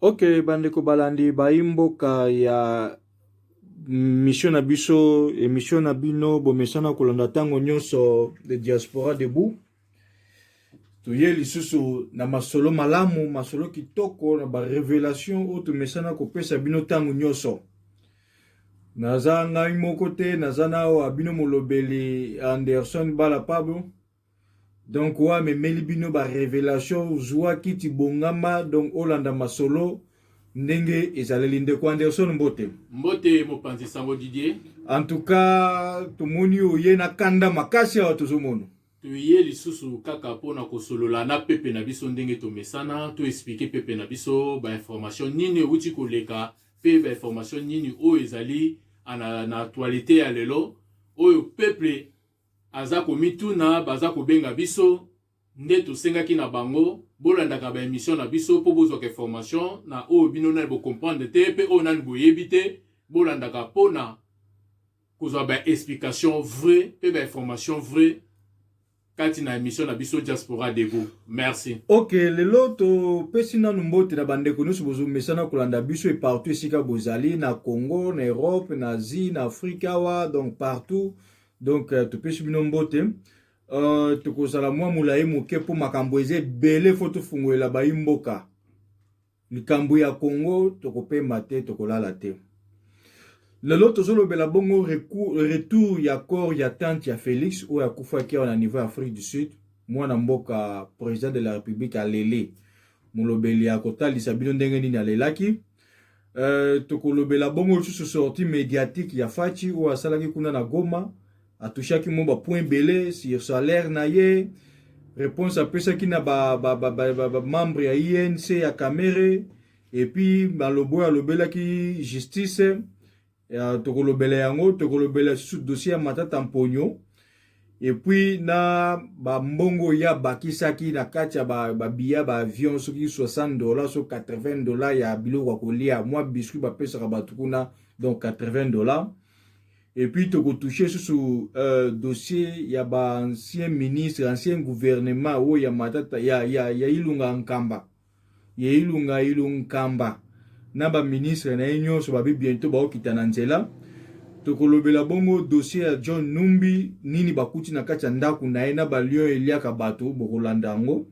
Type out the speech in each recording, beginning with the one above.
Ok, bandeko balandi baimboka ya mission na biso émission na bino bomesana kolanda tango nyonso de diaspora debout. Tuye lisusu na masolo malamu, masolo kitoko na ba révélation o tumesana kopesa bino tango nyonso. Naza ngai moko te, naza nao abino molobeli Anderson Bala Pablo. Donc wa memeli bino ba révélation zwa kiti bongama donc olanda masolo ndenge ezaleli ndeko Anderson mbote. Mbote mopanzi sango Didier. En tout cas tomoni oye na kanda makasi ya tozomono. Tuye lisusu kaka pona kosolola na pepe na biso ndenge tomesana, to expliquer pepe na biso ba information nini uti koleka pe ba information nini o ezali na actualité ya lelo oyo peuple aza komituna baza kobenga biso nde tosengaki na bango bolandaka ba émission na biso po bozwa information na oyo bino na bo comprendre te pe o nani boyebi te bolandaka pona kozwa ba explication vrai pe ba information vrai kati na émission na biso diaspora debout. Merci. Ok, lelo to pesi nanu mbote na bandeko nyonso bozomesana kolanda biso et partout esika bozali na Congo, na Europe, na Asie, na Afrika wa donc partout. Donc to pesi bino mbote tokozala mwa mulayi moke po makambo eze bele fo tofungolela baimboka. Likambo ya Congo tokopema te tokolala te. Lelo tozolobela bongo retour ya corps ya tante ya Félix ou ya kufaki na niveau Afrique du Sud. Mwana mboka président de la République alele molobeli ya kotalisa bino ndenge nini alelaki. Tokolobela bongo lisusu sortie médiatique ya Fachi ou asalaki kuna na Goma atushaki mo ba point belé sur salaire na ye, réponse apesaki na ba membre ya INC ya Kamere, et puis malobo alobelaki justice. Tokolobela yango tokolobela sous dossier Matata Mponyo, et puis na ba mbongo ya bakisaki na kati ya ba biya ba avion soki $60 so $80 ya biloko kolia moi biscuit ba pesa batu kuna donc $80. Et puis toko toucher sous dossier ya ba ancien ministre, ancien gouvernement o ya Matata ya Ilunga Nkamba, ya Ilunga Nkamba na ba ministre na nyonso ba bientôt ba okita na nzela. Tokolobela bongo dossier ya John Numbi nini bakuti na kati ya ndaku na na ba lion eliaka bato bokolanda yango.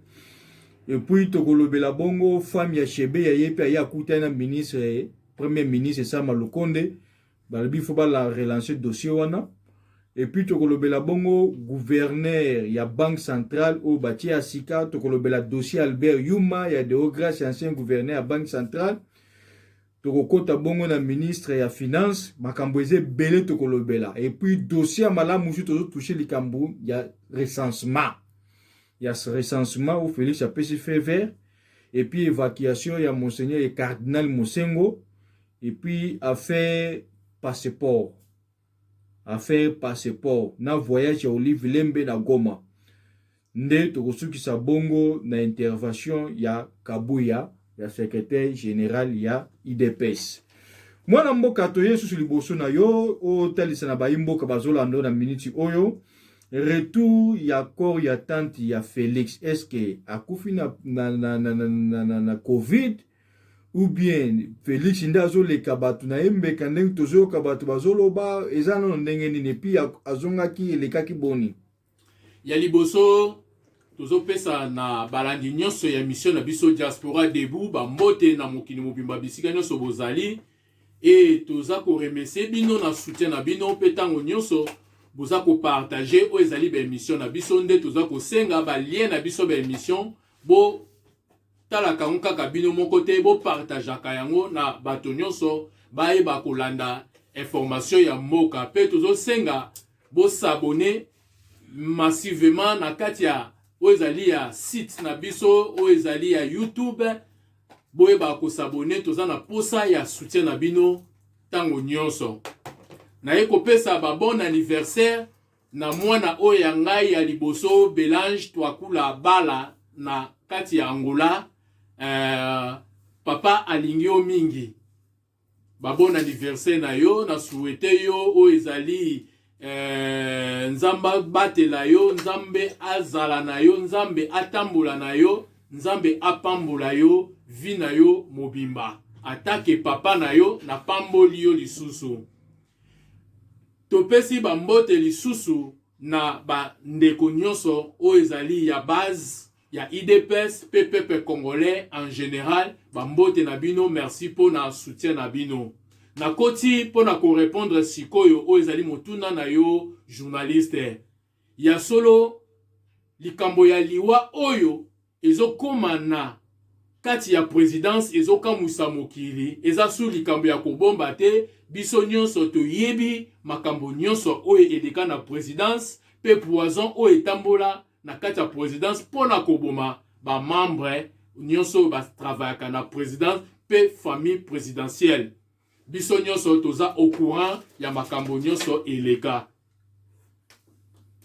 Et puis tokolobela bongo femme ya Chebe ya yepe ya kuta na ministre premier ministre Sama Lukonde balabi faut ba la relancer dossier wana. Et puis tokolobela bongo gouverneur ya banque centrale au batia sika tokolobela dossier Albert Yuma ya de grâce ancien gouverneur ya banque centrale. Tokokota bongo na ministre ya finance makambo eze belé tokolobela. Et puis dossier malamu musu tozo toucher likambo ya recensement. Ya recensement où Félix a pesi fait vert, et puis évacuation ya monseigneur et cardinal Mosengo, et puis affaire passeport na voyage ya Olive Lembe na Goma. Nde tokosukisa bongo na intervention ya Kabuya ya secrétaire général ya IDPS. Mwana mboka to Yesu liboso na yo o talisa na baimboka bazolando na minute oyo retour ya corps ya tante ya Félix. Est-ce que akufi na COVID ou bien Félix ndazo leka batu na embeka ndenge tozoyoka batu bazoloba eza no ndenge nini pi azongaki elekaki boni ya liboso tozo pesa na balandi nyonso ya mission na biso diaspora debout ba mbote na mokili mobimba bisika nyonso bozali et toza ko remercier bino na soutien na bino petango nyonso boza ko partager o ezali ba émission na biso nde toza ko senga ba lien na biso ba émission bo tala kanguka kabino moko te bo partageaka yango na bato nyonso bayeba kolanda information ya mboka pe tozo senga bo s'abonner massivement na kati ya o ezali ya site na biso o ezali ya YouTube boyeba ko s'abonner toza na posa ya soutien na bino tango nyonso na yeko pesa ba bon anniversaire na mwana o ya ngai ya liboso Belange Twakula Bala na kati ya Angola. Papa alingio mingi ba bon anniversaire na yo na souhaité yo o ezali nzamba batela yo nzambe azala na yo nzambe atambula na yo nzambe apambola yo vi na yo mobimba atake papa na yo na pamboli yo lisusu. Topesi bambote lisusu na bandeko nyonso oyo ezali ya base ya IDPS pepe congolais en général. Bambote na bino, merci po na soutien na bino. Na koti po na ko répondre sikoyo oyo ezali motuna na yo journaliste. Ya solo likambo ya liwa oyo ezokoma na kati ya présidence ezokamwisa mokili eza su likambo ya kobomba te. Biso nyonso toyebi makambo nyonso oyo eleka na présidence pe poison oyo etambola na kati ya présidence pona koboma ba membre nyonso ba travaillaka na présidence pe famille présidentielle. Biso nyonso toza au courant ya makambo nyonso eleka.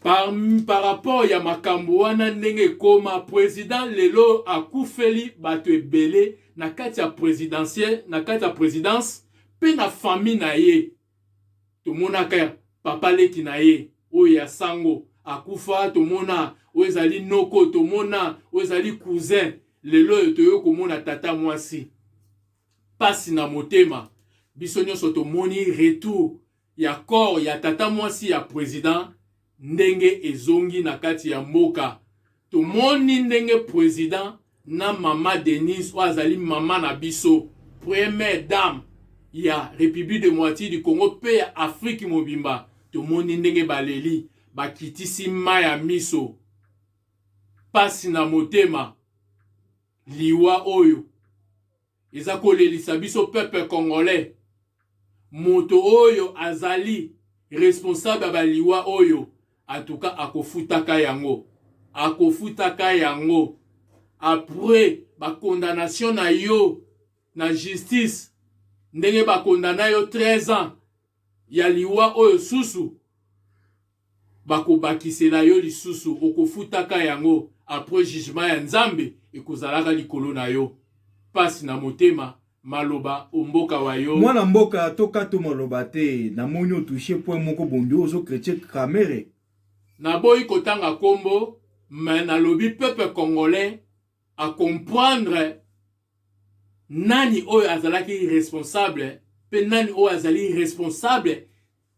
Par rapport ya makambo wana ndenge koma président lelo akufeli bato ebele na kati ya présidentielle na kati ya présidence pe na famille na ye. Tomonaka papa leki na ye oyo ya sango akufa, tomona oyo ezali noko, tomona oyo ezali cousin. Lelo toyo komona tata mwasi. Pasi na motema biso nyonso tomoni retour ya corps ya tata mwasi ya président ndenge ezongi na kati ya mboka. Tomoni ndenge président na mama Denise oyo azali mama na biso, première dame ya République démocratique du Congo pe ya Afrique mobimba. Tomoni ndenge baleli bakitisi maya miso. Pasi na motema liwa oyo eza kolelisa biso peuple congolais. Moto oyo azali responsable ba liwa oyo atuka akofutaka yango. Akofutaka yango après ba condamnation na yo na justice. Ndenge ba condamna yo 13 ans ya liwa oyo susu bako bakisela yo lisusu okofutaka yango après jugement ya nzambe ekozalaka likolo na yo. Pasi na motema maloba omboka wa yo mwana mboka toka to maloba te na monyo touché point moko bondi ozo chrétien kamere na boyi kotanga kombo mais na lobi peuple congolais à comprendre nani oyo azalaki responsable pe nani oyo azali responsable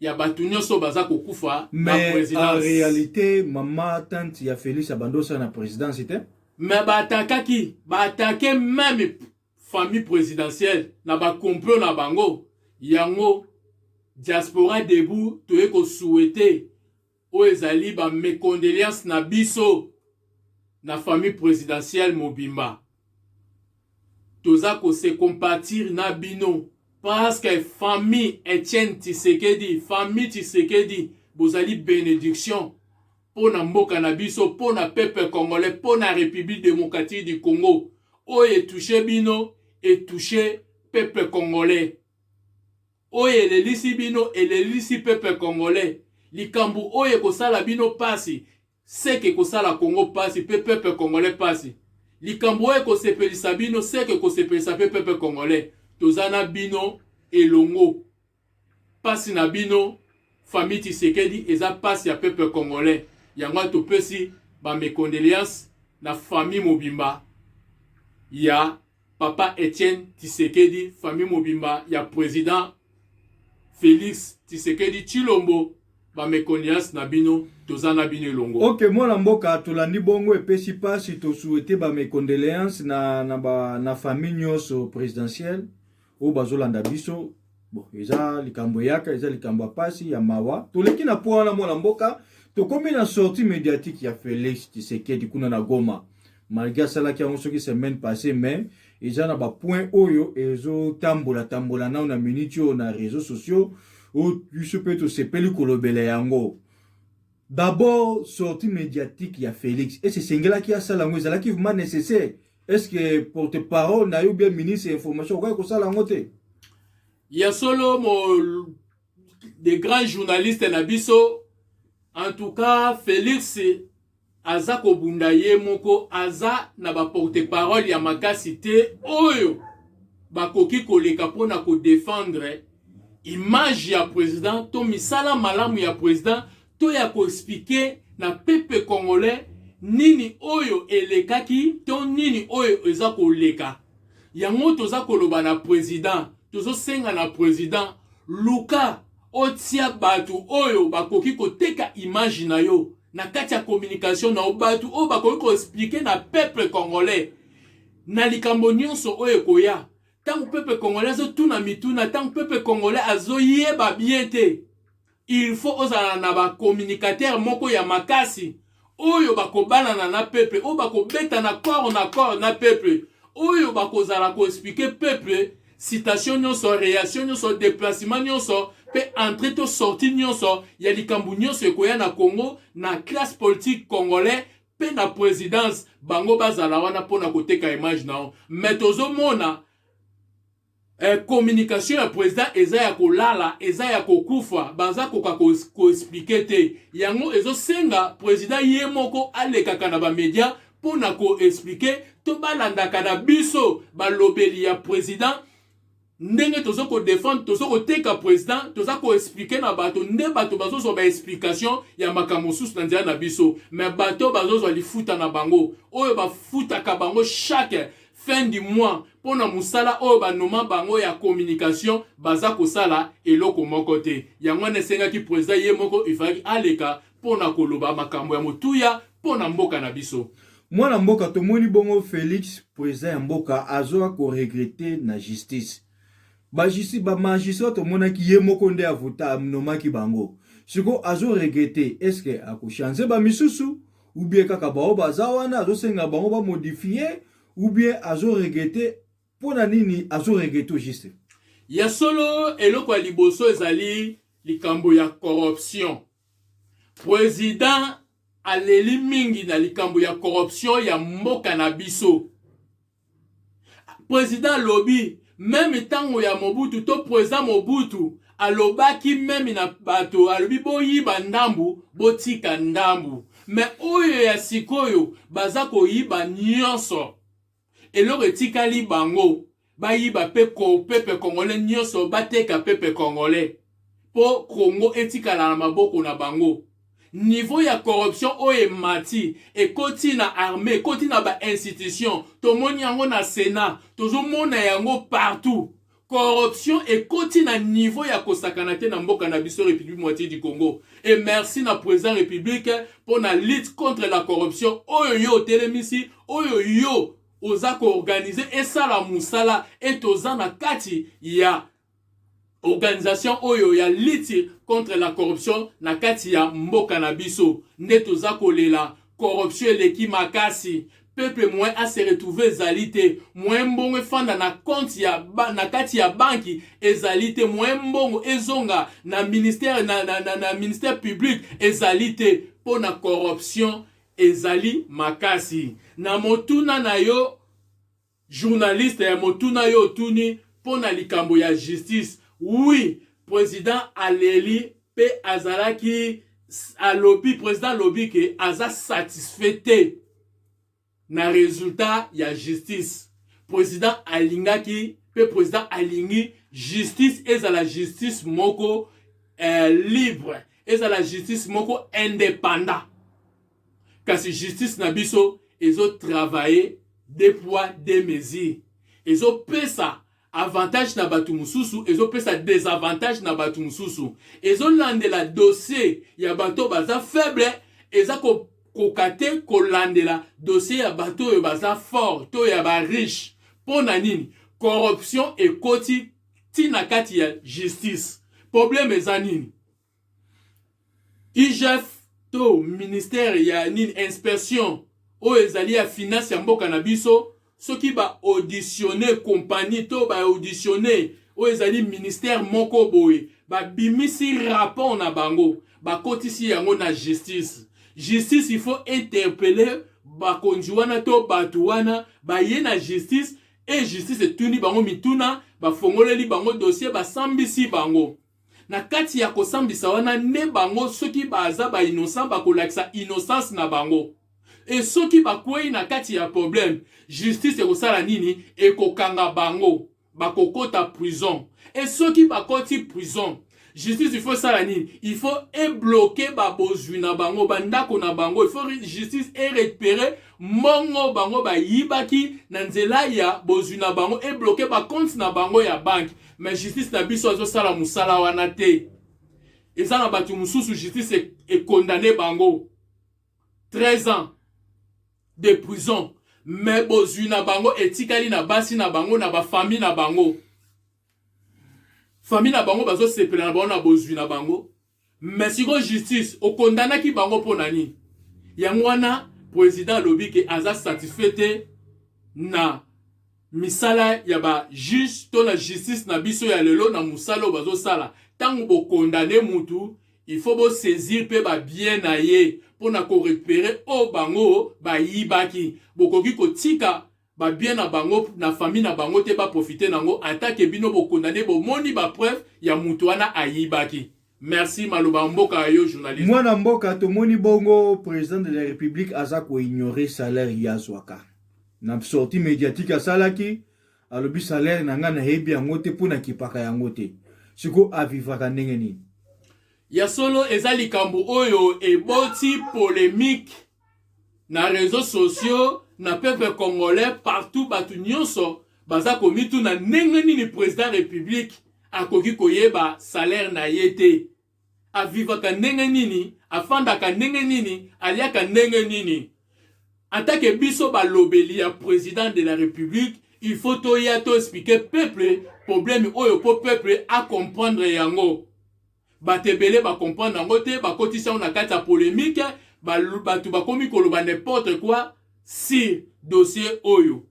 ya batu nyonso baza kokufa na présidence. Mais en réalité mama tante ya Félix abandosa na présidence te. Mais attaqué même famille présidentielle na ba complot na bango yango diaspora debout toye ko souhaiter o ezali ba mécondoléances na biso na famille présidentielle mobimba. Toza ko se compatir na bino parce que famille Etienne Tshisekedi, famille Tshisekedi bozali bénédiction pour na mboka na biso, pour na peuple congolais, pour na République démocratique du Congo. Oye touché bino et touché peuple congolais. Oye lelisi bino et lelisi peuple congolais. Likambu oye kosala bino pasi, seke kosala Congo pasi, peuple congolais pasi. Likambu oye kosepelisa bino, seke kosepelisa peuple congolais. Tozana bino elongo. Pasi na bino, famille Tshisekedi, eza pasi ya peuple congolais. Yango topesi ba mes condoléances na famille mobimba ya papa Etienne Tshisekedi, famille mobimba ya président Félix Tshisekedi Tshilombo, ba mes condoléances na bino tozana bino elongo. OK, mwana mboka tolandi bongo epesi pasi to souhaiter ba mes condoléances na famille nyonso présidentielle o bazolanda biso. Bon, eza likambo yaka, eza likambo pasi ya mawa. Toleki na poana mwana mboka. Tokomi na sortie médiatique ya Félix Tshisekedi kuna na Goma. Malgré ça là qui a on qui semaine passée mais ils ont ba point oyo ezo tambola na minute na réseaux sociaux ou tu peux te sepeli kolobele yango. D'abord sortie médiatique ya Félix et c'est singela qui a ça lango ezala qui vraiment nécessaire. Est-ce que porte-parole na yo bien ministre information ko ça lango te? Il y a solo des grands journalistes na biso. En tout cas, Félix aza kobunda ye moko aza na ba porte-parole ya makasi te oyo bakoki koleka pona ko défendre image ya président to misala malamu ya président to ya ko expliquer na peuple congolais nini oyo elekaki to nini oyo eza koleka. Yango toza koloba na président, tozo senga na président luka otia batu oyo bakoki koteka image na yo na kati ya communication na batu oyo bakoki ko expliquer na peuple congolais na likambo nyonso oyo koya. Tant peuple congolais azo tuna mituna, tant peuple congolais azo yeba bien te. Il faut ozala na ba communicateur moko ya makasi oyo bakobana na peuple, oyo bakobeta na corps na peuple, oyo bakozala ko expliquer peuple citation nyonso, réaction nyonso, déplacement nyonso, pe entrer to sortir nyonso ya likambo nyonso ekoya na Congo na classe politique congolais pe na présidence bango bazala wana pona koteka image nao. Mais tozomona communication ya président eza ya kolala, eza ya kokufa, baza koka ko expliquer te. Yango ezo senga président ye moko alekaka na ba média pona ko expliquer to balandaka na biso balobeli ya président ndenge tozo ko défendre, tozo ko teka président, tozo ko expliquer na bato nde bato bazo so ba explication ya makambo susu na nzela na biso. Mais bato bazo so lifuta na bango oyo ba futa ka bango chaque fin du mois pona musala oyo banoma bango ya communication baza kosala eloko moko te. Yango nesenga ki président ye moko ifaki aleka pona koloba makambo ya motuya pona mboka na biso. Mwana mboka tomoni bongo Félix président ya mboka azoa ko regretter na justice. Ba justice ba magistrat tomona ki ye moko nde avota amnoma ki bango. Siko azo regretter, est-ce que ako changer ba misusu ou bien kaka bao baza wana azo senga bango ba modifier ou bien azo regretter pona nini azo regretter juste. Ya solo eloko ya liboso ezali likambo ya corruption. Président aleli mingi na likambo ya corruption ya mboka na biso. Président lobi même tango ya Mobutu to président Mobutu alobaki même na bato alobi boyiba ndambu botika ndambu. Mais oyo ya sikoyo baza koyiba nyonso. Eloko etikali bango bayiba pepe congolais nyonso bateka pepe congolais po Congo etikala na maboko na bango. Niveau ya corruption oye mati ekoti na armée, ekoti na ba institution, tomoni yango na Sénat, tozomona yango partout. Corruption ekoti na niveau ya kosakana te na mboka na biso République moitié du Congo. Et merci na président République pour la lutte contre la corruption. Oyo yo telemisi, oyo yo oza ko organiser et ça la musala et toza na kati ya organisation oyo ya lutte contre la corruption na kati ya mboka na biso. Nde toza kolela corruption eleki makasi. Peuple moins a se retrouver ezalite, moins mbongo fanda na compte ya na kati ya banki ezalite, moins mbongo ezonga na ministère na ministère public ezalite po na corruption ezali makasi. Na motuna na yo journaliste ya motuna yo tuni po na likambo ya justice. Oui, président aleli pe azalaki alobi président lobi ke aza satisfait na résultat ya justice. Président alingaki pe président alingi justice ezala justice moko libre, ezala justice moko indépendant. Kasi justice na biso ezo travailler deux poids deux mesures. Ezo pesa avantage na batu mususu, ezo pesa désavantage na batu mususu. Ezo landela dossier ya bato baza faible, eza ko kokate kolandela dossier ya bato yo baza fort, to ya ba riche. Pona nini? Corruption ekoti tina kati ya justice. Problème eza nini? IGF to ministère ya nini inspection o ezali ya finance ya mboka na biso. Soki ba auditionner compagnie to ba auditionner o ezali ministère moko boye ba bimisi rapport na bango ba kotisi yango na justice. Justice il faut interpeller ba konjuana to batuana ba ye na justice et justice etuni bango mituna ba fongoleli bango dossier ba sambisi bango. Na kati ya kosambisa wana ne bango soki baza ba innocent ba kolakisa innocence na bango. Et soki bakwei na kati ya problème, justice ekosala nini ekokanga bango bakokota prison. Et soki bakoti prison, justice il faut ça la nini, il faut bloquer ba bozwi na bango bandako na bango, il faut justice et récupérer mongo bango ba yibaki na nzela ya bozwi na bango et bloquer ba compte na bango ya banque. Mais justice na biso azo sala musala wana te. Eza na batu mususu justice est condamné bango 13 ans de prison. Mais bozwi na bango etikali na basi na bango na ba famille na bango. Famille na bango bazo sepela na bango na bozwi na bango. Mais si go justice o condamna ki bango ponani. Yango wana président lobi ke aza satisfait na misala ya ba juge to la justice na biso ya lelo na musala bazo sala. Tango bo condamner mutu, il faut bo saisir pe ba bien na ye pour na ko récupérer o bango ba yibaki. Bokoki ko tika ba bien na bango na famille na bango te ba profiter nango attaque bino bo condamner bo moni ba preuve ya mutu wana ayibaki. Merci maloba mboka yo journaliste. Mwana mboka to moni bongo président de la République aza ko ignorer salaire ya zwaka. Na sortie médiatique a salaki alobi salaire na nga na hebi yango te pona kipaka yango te. Siko avivaka ndenge nini? Ya solo ezali kambu oyo eboti polémique na réseaux sociaux na peuple congolais partout batu nyonso baza komitu na ndenge nini président république akoki koyeba salaire na yete avivaka ndenge nini afandaka ndenge nini aliaka ndenge nini. En tant que biso balobeli ya président de la république, il faut to ya to expliquer peuple problème oyo po peuple a comprendre yango. Batebele ba comprendre yango te ba kotisa on kati ya polémique batu ba komi koloba n'importe quoi si dossier oyo.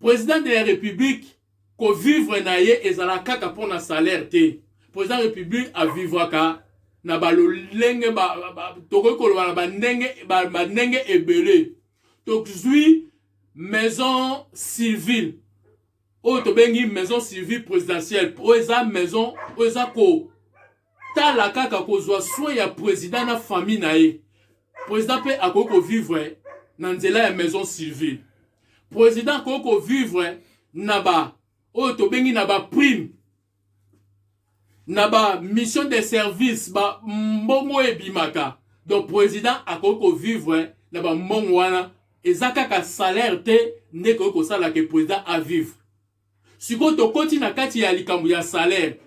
Président de la république ko vivre na ye ezala kaka pour na salaire te. Président de la république a vivre ka na balolenge toko koloba na bandenge ebele. Tokzui maison civile. O to bengi maison civile présidentielle. Oza maison oza ko tala kaka ko zwa soin ya président na famille na ye. Président pe akoko vivre na nzela ya maison civile. Président akoko vivre na ba o to bengi na ba prime. Na ba mission de service ba mbongo ebimaka. Donc président akoko vivre na ba mbongo wana ezaka ka salaire te ndeko ko sala ke président a vivre. Siko to koti na kati ya likambu ya salaire.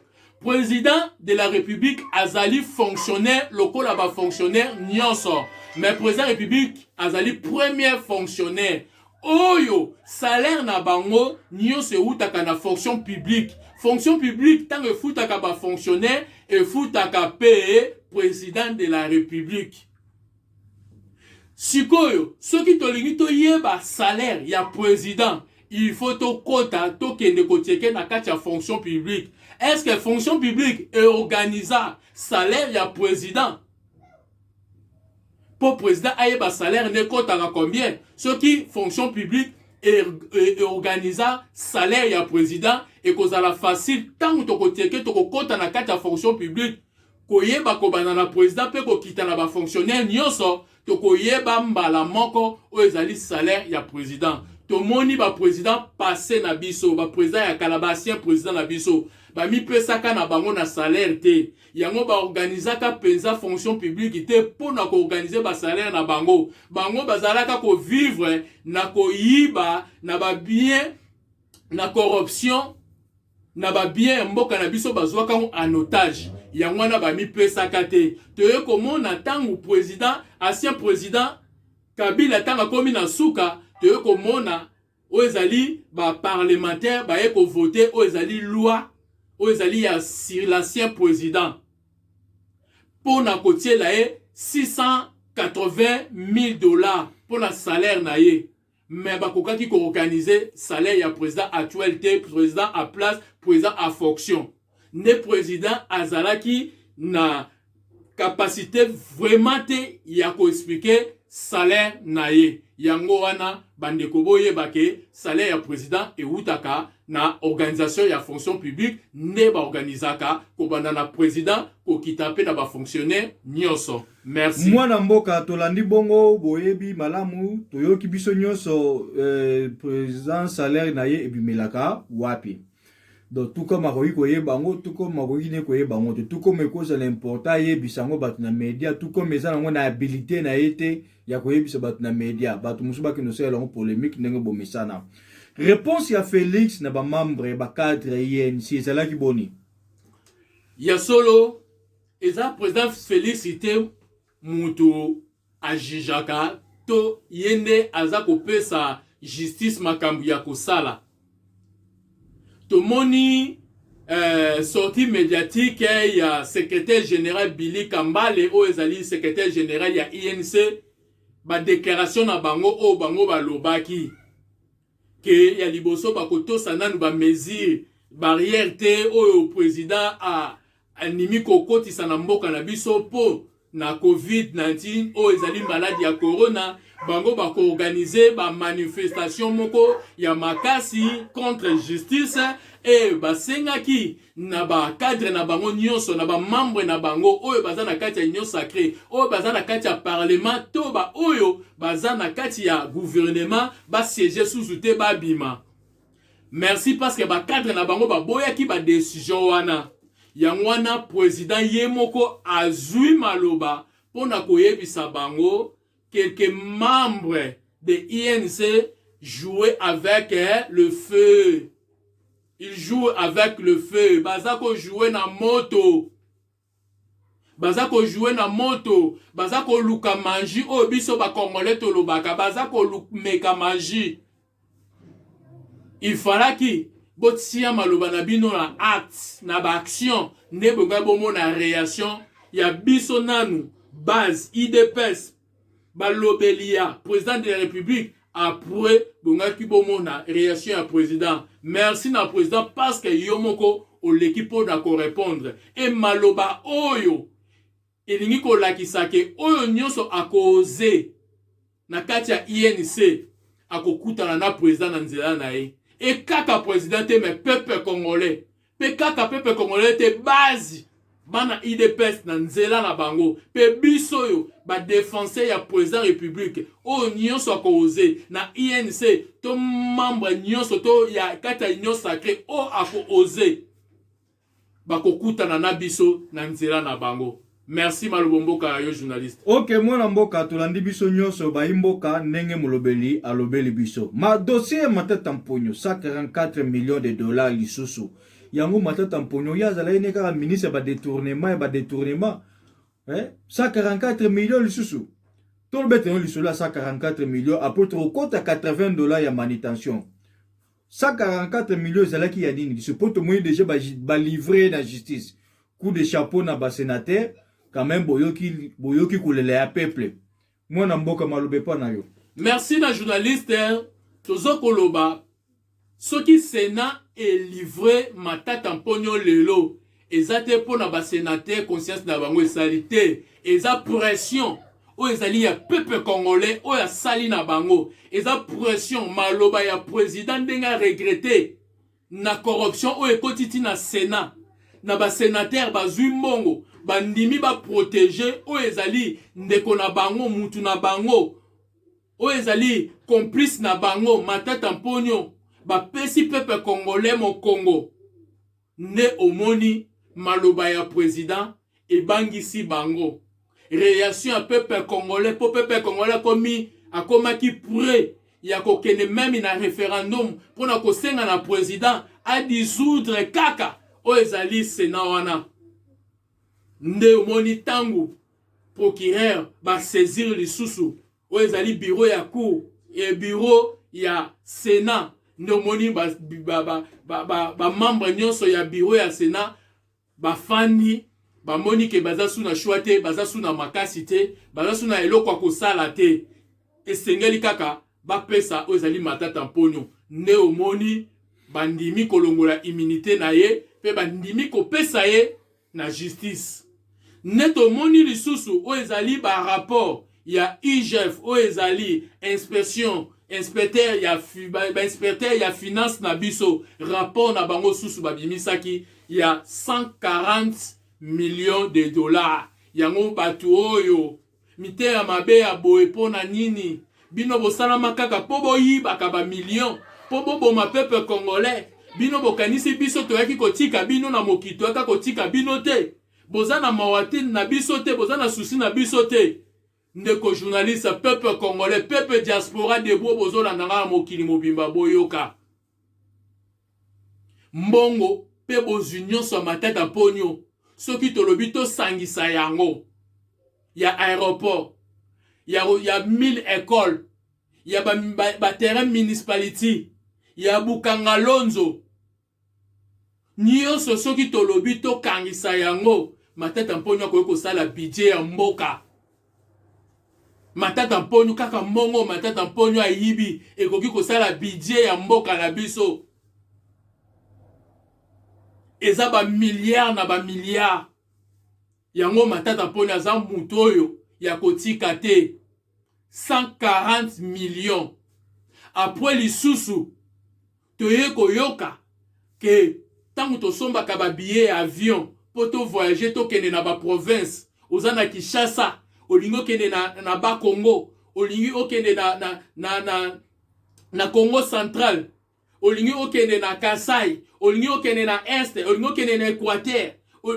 Président de la République azali fonctionnaire lokola ba fonctionnaire nyonso. Mais président de la République azali premier fonctionnaire. Oyo salaire na bango nyonso utaka na fonction publique. Fonction publique tant que futaka ba fonctionnaire et futaka paye président de la République. Sikoyo, soki tolingi to yeba salaire ya président, il faut to kota to kende kotieke na kati ya fonction publique. Est-ce que fonction publique est organisa salaire ya président? Pour président ayeba salaire ne kota na combien? Soki fonction publique est organisa salaire ya président et kozala facile tant to kotieke to kota na kati ya fonction publique. Koyeba kobana na président pe ko kita na ba fonctionnaire nyonso to koyeba mbala moko o ezali salaire ya président. To moni ba président passé na biso, ba président ya kalabasien président na biso, ba mi pesaka na bango na salaire te. Yango ba organisaka penza fonction publique te pona ko organiser ba salaire na bango. Bango bazalaka ko vivre na ko yiba na ba bien na corruption na ba bien mboka na biso bazwaka en otage. Yango na ba mi pesaka te. Toye komona tangu président, ancien président Kabila tanga komi na suka, toye komona o ezali ba parlementaire ba eko voter o ezali loi o ezali ya sur l'ancien président. Pour na kotie la e $680,000 pour la salaire na ye. Mais bakoka ki ko organiser salaire ya président actuel te, président à place, président à fonction. Ne président azalaki na capacité vraiment te ya ko expliquer salaire na ye. Yango wana bandeko boye bake salaire ya président e utaka na organisation ya fonction publique ne ba organisaka ko banda na président ko kitape na ba fonctionnaire nyonso. Merci. Mwana mboka tolandi bongo boyebi malamu toyoki biso nyonso président salaire na ye ebimelaka wapi. donc tout comme makoki koyeba ngo tout comme makoki ne koyeba ngo tout comme ekoza l'important yebisa ngo bato na média tout comme eza nango na habilité na yete ya koyebisa bato na média bato mosusu bakende osala yango polémique ndenge bomesana. Réponse ya Félix na bamembre bacadre INC ezalaki boni ya solo eza président Félix ite mutu ajijaka to yende aza kopesa justice makambo ya kosala tomoni sortie médiatique ya secrétaire général Billy Kambale o ezali secrétaire général ya INC ba déclaration na bango o bango balobaki que ya liboso bakotosa nanu ba mesure barrière te o président a animi kokotisa na mboka na biso po na COVID-19 o ezali maladie ya corona bango bako organiser ba manifestation moko ya makasi contre justice et basengaki na ba cadre na bango nyonso na ba membre na bango oyo baza na kati ya union sacrée oyo baza na kati ya parlement to ba oyo baza na kati ya gouvernement ba siéger sous te ba bima. Merci parce que ba cadre na bango ba boyaki ba décision wana yango wana président ye moko azui maloba pona koyebisa bango quelques membres de INC jouaient avec le feu. Ils jouent avec le feu. Bazako jouer na moto. Bazako jouer na moto. Bazako luka manji. O biso ba kongole to lobaka. Bazako meka manji. Il fallait ki botia maloba na bino na acte na ba action ne bonga bomo na réaction ya biso nanu base IDPS balobelia président de la République après bonga ki bomo na réaction ya président. Merci na président parce que yomoko o l'équipe na ko répondre et maloba oyo elingi ko lakisake oyo nyonso akoze na kati ya INC akokutana na président na nzela na ye. Et kaka président te mais peuple congolais. Pe kaka peuple congolais te base bana IDPS na nzela na bango. Pe biso yo ba défenseur ya président république. O nyonso akoze na INC to membre nyonso to ya kata union sacrée o ako oser. Bako kutana na biso na nzela na bango. Merci malobomboka yo journaliste. Ok mwana mboka tolandi biso nyonso ba imboka ndenge mulobeli alobeli biso. Ma dossier matata mponyo 144 millions de dollars lisusu. Yango matata mponyo ya zala ine kaka ministre ba détournement. 144 millions lisusu. Tolbete no lisusu la 144 millions après trop compte à 80 dollars ya manutention. 144 millions zala ki ya nini? Suppose moyen déjà ba livrer na justice. Coup de chapeau na ba sénateur. Quand même boyoki kulele ya peuple. Mwana mboka malobe pa na yo. Merci na journaliste. Tozo koloba soki Sénat est livré matata mponyo lelo. Ezate pona ba sénateur conscience na bango esalite. Eza pression o ezali ya peuple congolais o ya sali na bango. Eza pression maloba ya président ndenga regretter na corruption o ekotiti na Sénat. Na ba sénateur bazui mbongo bandimi ba protéger o ezali ndeko na bango mutu na bango o ezali complice na bango matata mponyo ba pesi peuple congolais mo Congo ne omoni maloba ya président e bangisi bango réaction ya peuple congolais po peuple congolais komi akomaki prêt ya kokene même na référendum pona kosenga na président a dissoudre kaka o ezali Sénat wana nde omoni tangu procureur ba saisir lisusu o ezali bureau ya cour et bureau ya Sénat nde omoni ba membre nyonso ya bureau ya Sénat ba fani ba moni ke baza suna choix te baza suna makasi te baza suna eloko ya kosala te esengeli kaka ba pesa o ezali matata mponyo nde omoni bandimi kolongola immunité na ye pe bandimi kopesa ye na justice. Neto moni lisusu o ezali ba rapport ya IGF o ezali inspecteur ya finance na biso rapport na bango susu babimisaki ya 140 millions de dollars. Yango batu oyo mite ya mabe ya boye pona nini bino bosala makaka po boyibaka ba millions po boboma peuple congolais bino bokanisi biso toyaki kotika bino na mokito aka kotika bino te. Boza na mawate na biso te, boza na souci na biso te. Ndeko journaliste, peuple congolais, peuple diaspora debout bozolanda na mokili mobimba boyoka. Mbongo pe bozunion so matata ponyo. Soki tolobi to sangisa yango. Ya aéroport. Ya 1000 écoles. Ya ba terrain municipality. Ya Bukangalonzo. Nyonso soki tolobi to kangisa yango. Matata ponyo ko sala budget ya mboka. Matata ponyo kaka mbongo matata ponyo ayibi ekoki ko sala budget ya mboka na biso. Eza ba milliard na ba milliard. Yango matata poni aza mutu oyo ya kotika te 140 millions. Après lisusu toye koyoka ke tangu tosombaka ba billet avion po to voyager to kende na ba province oza na Kinshasa olingo kende na ba Congo olingi okende na Congo central olingi okende na Kasai olingi okende na Est olingi okende na Équateur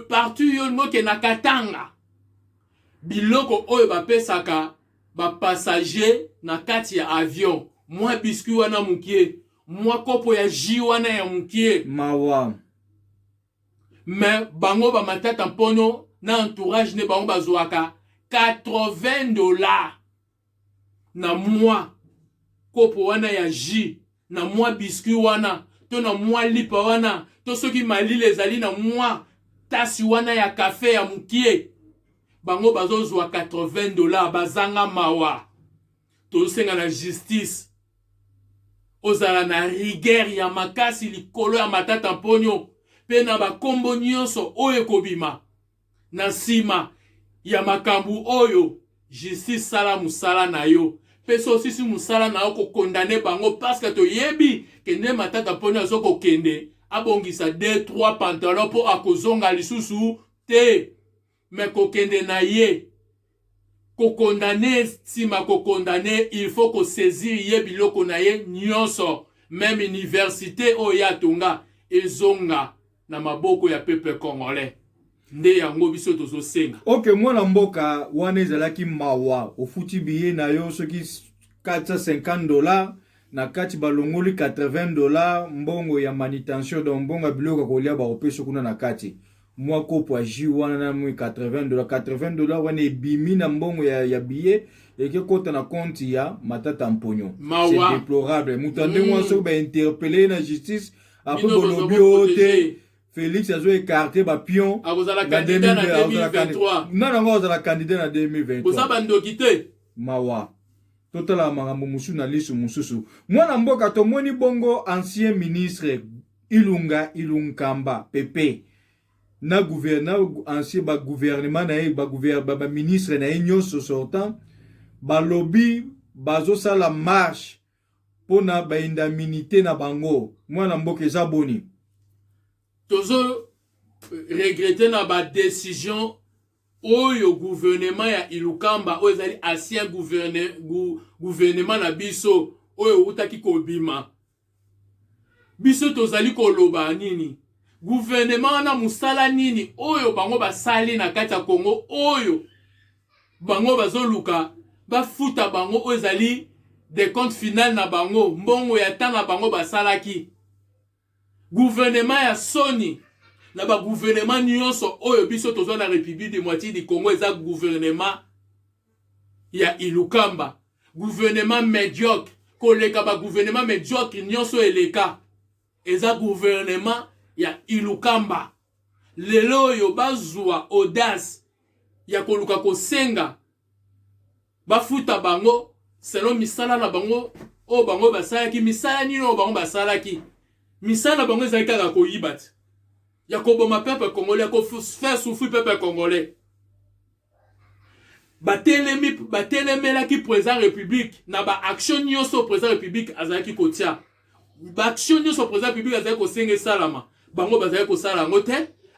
partout olingi okende na Katanga biloko oyo bapesaka ba passager na kati ya avion mwa biscuit wana mukie mwa kopo ya jus wana ya mukie mawa mais bango ba matata mpono na entourage ne bango bazwaka $80 na mwa kopo wana ya jus na mwa biscuit wana to na mwa lipa wana to soki malile ezali na mwa tasi wana ya kafe ya mukie bango bazozwa $80 bazanga mawa tosenga na justice ozala na rigueur ya makasi likolo ya matata mponyo pe na bakombo nyonso oyo kobima na sima ya makambu oyo justice sala musala na yo pe so sisi musala na yo ko condamner bango parce que to yebi kende matata mponyo azoko kende abongisa 2-3 pantalons po akozonga lisusu te mais ko kende na ye ko condamner sima ko condamner il faut ko saisir ye biloko na ye nyonso même université oya tonga ezonga na maboko ya peuple congolais nde yango biso tozo senga. Ok, mwana mboka wana ezalaki mawa ofuti biye na yo soki $450 na kati balongoli $80 mbongo ya manutention donc mbongo biloko kolia ba opeso kuna na kati mwa kopo ya jus wana na mwi $80 wana ebimi na mbongo ya billet eke kota na compte ya matata mponyo. C'est déplorable. Mutande mwa so ba interpeller na justice après bolobi ote Félix a écarté ba pion na 2023 non la candidat na 2023 bosaba ndokite mawa totala makambo musu na lisu mususu mwana mboka tomoni bongo ancien ministre Ilunkamba Pepe na gouverneur ancien ba gouvernement na ba ministre na nyonso sortant ba lobby bazo sala marche pona ba indemnité na bango mwana mboka eza boni tozo regretter na ba décision oyo gouvernement ya Ilukamba oyo ezali ancien gouvernement na biso oyo utaki kobima biso tozali koloba nini gouvernement na musala nini oyo bango basali na kati ya Congo oyo bango bazoluka bafuta bango oyo ezali de compte final na bango mbongo ya tana bango basalaki gouvernement ya Sony na ba gouvernement nyonso oyo biso tozwa na République de moitié du Congo eza gouvernement ya Ilukamba gouvernement médiocre koleka ba gouvernement médiocre nyonso eleka eza gouvernement ya Ilukamba lelo oyo bazwa audace ya koluka kosenga bafuta bango selon misala na bango o bango basalaki misala nini o bango basalaki misala bango ezali kaka koyiba te ya koboma peuple congolais ko faire souffrir peuple congolais batelemelaki président république na ba action nyonso président république azalaki kotia ba action nyonso président république azalaki kosenga salama bango bazalaki kosala yango te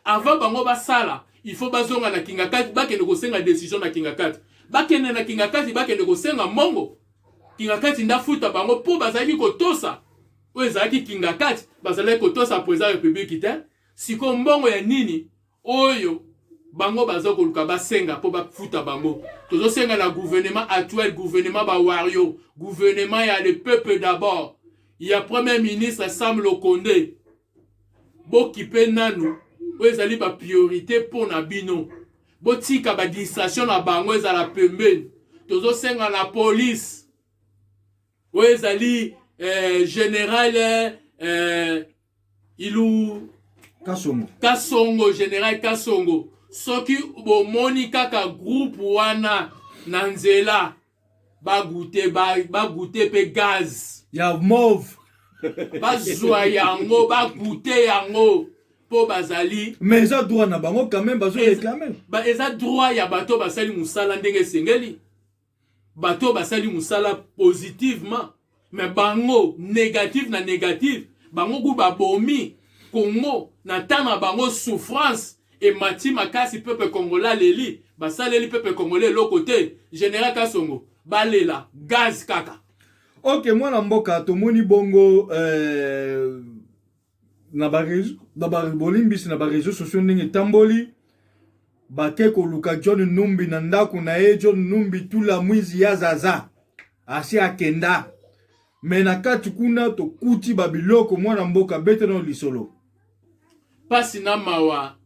avant bango basala il faut bazonga na kingakati bakende kosenga décision na kingakati bakende na kingakati bakende kosenga mbongo kingakati ndafuta bango po bazalaki kotosa oyo ezalaki kinga kati bazalaki kotosa président république te siko mbongo ya nini oyo bango baza koluka basenga po bafuta bango tozosenga na gouvernement actuel gouvernement bawario gouvernement ya le peuple d'abord ya premier ministre Sam Lokonde bokipe nanu oyo ezali ba priorité pour na bino botika ba distraction na bango ezala pembeni tozosenga na police oyo ezali général ilu Kasongo général Kasongo soki bomoni kaka groupe wana na nzela bagute pe gaz ya mauve bazwa yango bagute yango po bazali mais eza droit na bango quand même bazo réclamer eza droit ya bato basali musala ndenge sengeli bato basali musala positivement mais bango négatif na négatif bango ku babomi Congo na tana bango souffrance et mati makasi peuple congolais leli basaleli peuple congolais l'autre côté général Kasongo balela gaz kaka. Ok, moi na mboka tomoni bongo na ba bolimbisi na ba réseaux sociaux ndenge tamboli bake koluka John Numbi na ndako na ye John Numbi tula mwizi ya zaza asi akenda mais na kati kuna to kuti babiloko mwana mboka bete no lisolo pasi na mawa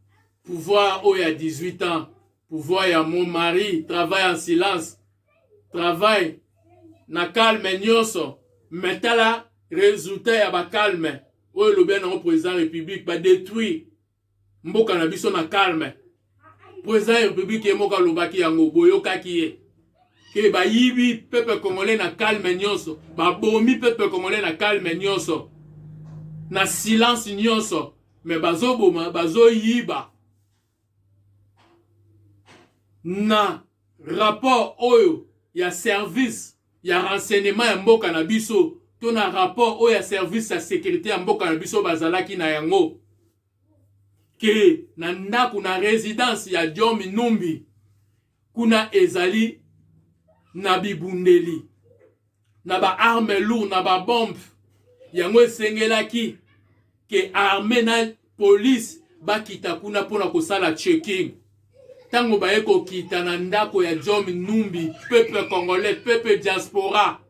pouvoir oyo 18 ans pouvoir ya mon mari travaille en silence travaille na calme nyonso metala résultat ya ba calme oyo lobe na président république ba détruit mboka na biso na calme président république emoka lobaki yango boyokaki ye ke ba yibi peuple congolais na calme nyonso ba bomi peuple congolais na calme nyonso na silence nyonso mais bazoboma bazoyiba na rapport oyo ya service ya renseignement ya mboka na biso to na rapport oyo ya service ya sécurité ya mboka na biso bazalaki na yango ke na ndako na résidence ya John Numbi kuna ezali na bibundeli na ba arme lourde na ba bombe yango esengelaki ke armée na police bakita kuna pona kosala checking tango baye kokita na ndako ya John Numbi peuple congolais peuple diaspora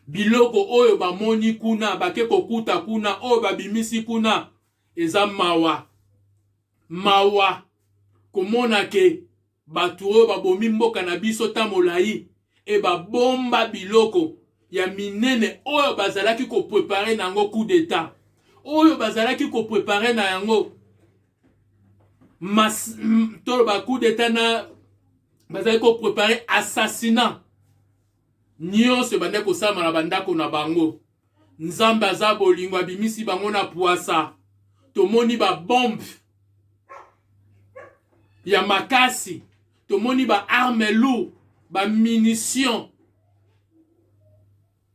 biloko oyo bamoni kuna bake kokuta kuna oyo babimisi kuna eza mawa komona ke batu oyo babomi mboka na biso tamolai e babomba biloko ya minene oyo bazalaki ko préparer nango coup d'état oyo bazalaki ko préparer na yango tolo ba coup d'état na bazalaki ko préparer assassinat nyonso bande ko sama na bandako na bango nzambe aza bolingo abimisi bango na puasa tomoni ba bombe ya makasi tomoni ba arme lourde ba munition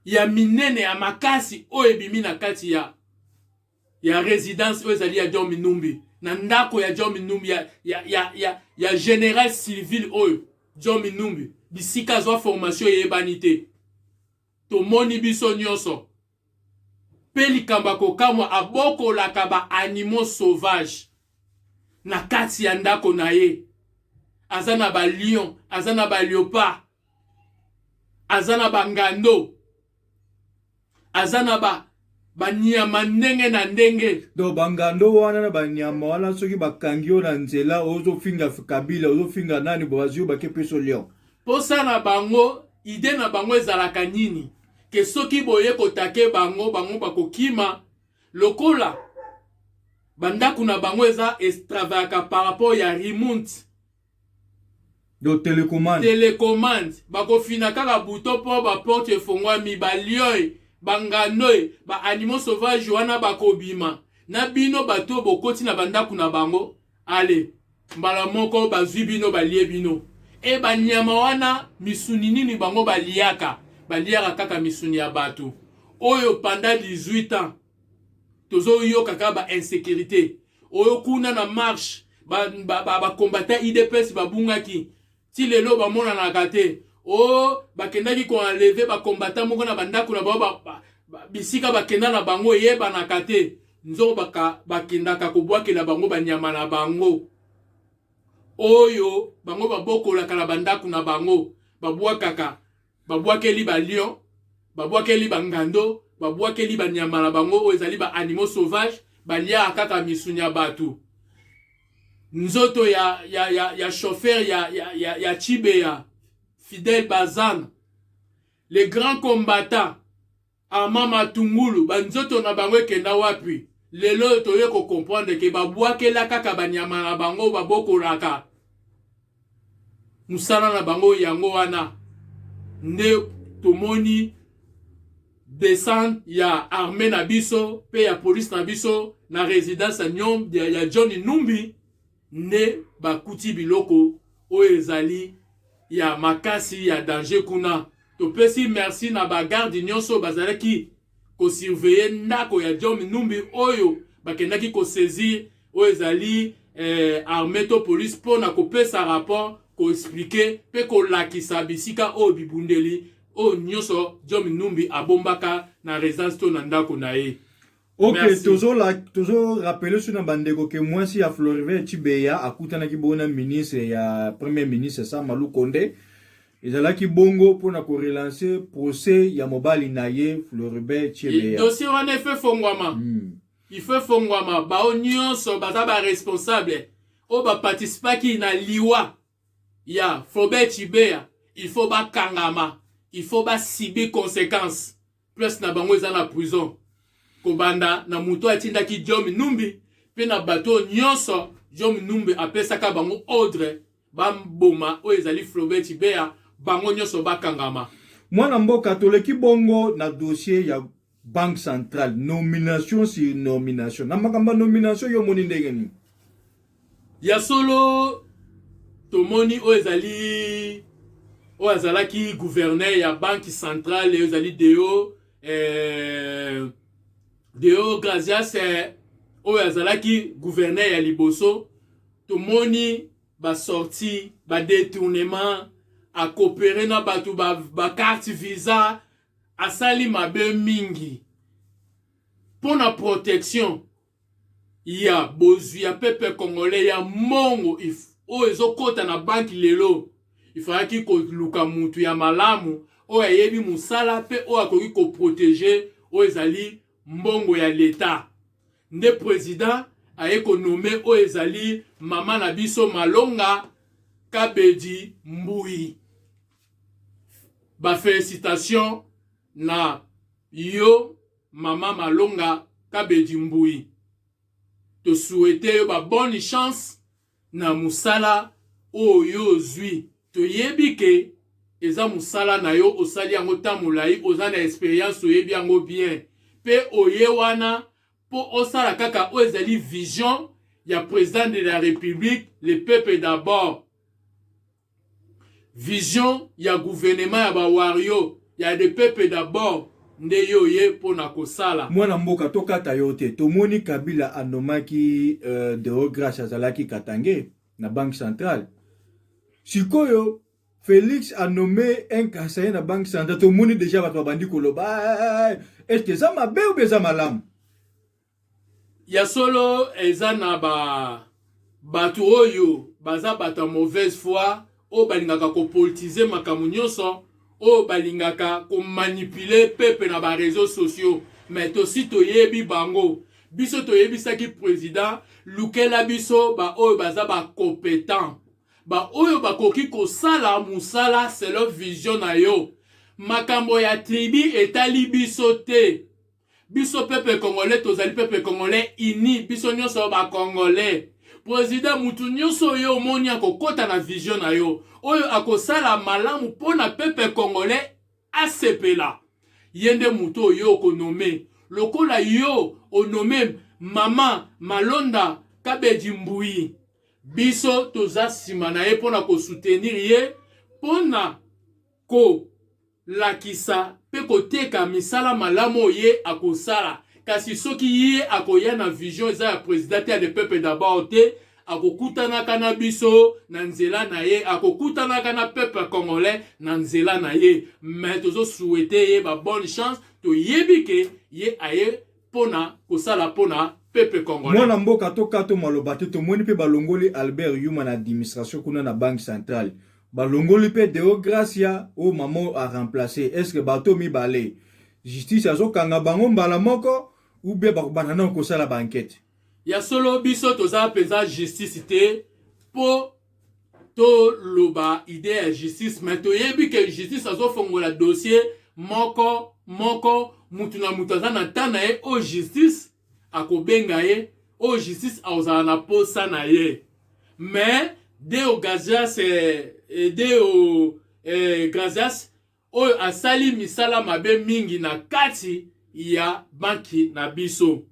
ya minene ya makasi oyo ebimi na kati ya résidence oyo ezali ya John Numbi na ndako ya John Numbi ya général civil oyo John Numbi bisika azwa formation yebani te tomoni biso nyonso pe likamba kokamwa abokolaka ba animaux sauvages na kati ya ndako na ye aza na ba lion aza na ba léopard aza na ba ngando aza na ba nyama ndenge na ndenge do bangando wana na banyama wana soki bakangi yo na nzela ozofinga kabila ozofinga nani boazio bake peso lion posa na bango ide na bango ezalaka nini ke soki boye kotake bango bakokima lokola bandaku na bango eza extravaka par rapport ya remote do télécommande bakofina kaka buto po ba porte efongwami balioi banganoi ba animaux sauvages wana bakobima na bino bato bokoti na bandaku na bango ale mbala moko bazwi bino balie bino e banyama wana misuni nini bango baliaka kaka misuni ya bato oyo pendant 18 ans tozo yoka kaka ba insécurité oyo kuna na marche ba combattant IDPS babungaki ti lelo bamona na kate o bakendaki ko enlever ba combattant moko na bandako na bisika bakenda na bango yebanaka te nzongo bakendaka kobwakela bango banyama na bango oyo bango babokolaka na bandaku na bango babwakeli balion babwakeli bangando babwakeli banyama na bango oyo ezali animaux sauvages baliaka kaka misunya batu nzoto ya chauffeur ya Chibeya Fidel Bazan les grands combattants Ama Matungulu banzoto na bango ekenda wapi lelo toye ko comprendre ke babwakela kaka banyama na bango babokolaka musala na bango yango wana nde tomoni descend ya armée na biso pe ya police na biso na résidence ya John Numbi ne bakuti biloko oyo ezali ya makasi ya danger kuna topesi merci na bagarde nyonso bazalaki ko surveiller ndako ya John Numbi oyo bakendaki ko saisir oyo ezali armée to police pona kopesa rapport ko expliquer pe ko lakisa bisika oyo bibundeli oyo nyonso John Numbi abombaka na résidence to na ndako na ye. Ok, toujours rappeler sur Nabandeko que moi si à Floribert Chibeya akutana ki bona ministre ya premier ministre Samalou Konde ezala ki bongo pour na ko relancer procès ya mobali na ye Floribert Chibeya. Dossier wana fait fongwama. Il fait fongwama ba nyonso baza ba responsable o ba participa ki na liwa ya Floribert Chibeya il faut ba kangama, il faut ba subir conséquences. Plus na bango za na prison. Kobanda na muto atindaki John Numbi pe na bato nyonso John Numbi apesaka bango ordre bamboma o ezali Floribert Chibeya bango nyonso bakangama. Mwana mboka toleki bongo na dossier ya Banque Centrale nomination sur nomination na makamba nomination yo moni ndenge ni ya solo tomoni o ezali o azalaki gouverneur ya Banque Centrale ezali Deo Gracias oyo azalaki gouverneur ya liboso tomoni ba sorti ba détournement a coopérer na batu ba carte visa asali mabe mingi pona protection ya bozu ya peuple congolais ya mongo oyo ezokota na banki lelo ifaki ko luka mutu ya malamu oyo yebi musala pe oyo akoki ko protéger oyo ezali mbongo ya l'État. Nde président aye ko nommé o ezali mama na biso Malonga Kabedi Mbui. Ba félicitations na yo mama Malonga Kabedi Mbui. Te souhaiter yo ba bonne chance na musala oyo zui. To yebike eza musala na yo osali yango tamulai oza na expérience oyebi yango bien. Pe oye wana po osala kaka o ezali vision ya président de la République le peuple d'abord vision ya gouvernement ya ba wario ya de peuple d'abord nde yo ye po na kosala mwana mboka tokata yo te tomoni Kabila anomaki Deo Gracias azalaki Katange na Banque Centrale sikoyo Félix a nommé un conseiller na Banque Centrale. Tout le monde déjà va bandi koloba. Est-ce que ça m'a bien ou bien ça m'a l'âme? Ya solo ezana batu oyo baza bata mauvaise foi o balingaka ko politiser makamu nyonso o balingaka ko manipuler peuple na ba réseaux sociaux mais to si to yebi bango biso to yebi saki président lukela biso ba oyo baza ba compétent ba oyo bakoki kosala musala c'est leur vision na yo makambo ya tribu etali biso te biso peuple congolais tozali peuple congolais ini biso nyonso ba congolais président mutu nyonso yo moni akokota na vision na yo oyo akosala malamu pona peuple congolais asepela yende mutu yo konome lokola yo onome mama Malonda Kabedi Mbui biso toza sima na ye pona ko soutenir ye pona ko lakisa pe ko teka misala malamu ye akosala kasi soki ye akoya na vision za ya président ya de peuple d'abord te akokutanaka na biso na nzela na ye, akokutanaka na peuple congolais na nzela na ye. Mais tozo souhaiter ye ba bonne chance, to yebike ye aye pona kosala pona peuple congolais. Mwana mboka tokato maloba te tomoni pe balongoli Albert Yuma na administration kuna na banque centrale. Balongoli pe Deo Gracia o maman a remplacé. Est-ce que bato mi balé justice azo kanga bango mbala moko ou bien bakobana ko sala banquette? Ya solo biso toza peza justice te po to loba idée ya justice, mais to yebi ke justice azo fongola dossier moko mutu na mutu aza na tana ye o justice akobenga ye o justice aozala na posa na ye. Mais Deo Gracias Gracias oyo asali misala mabe mingi na kati ya banki na biso.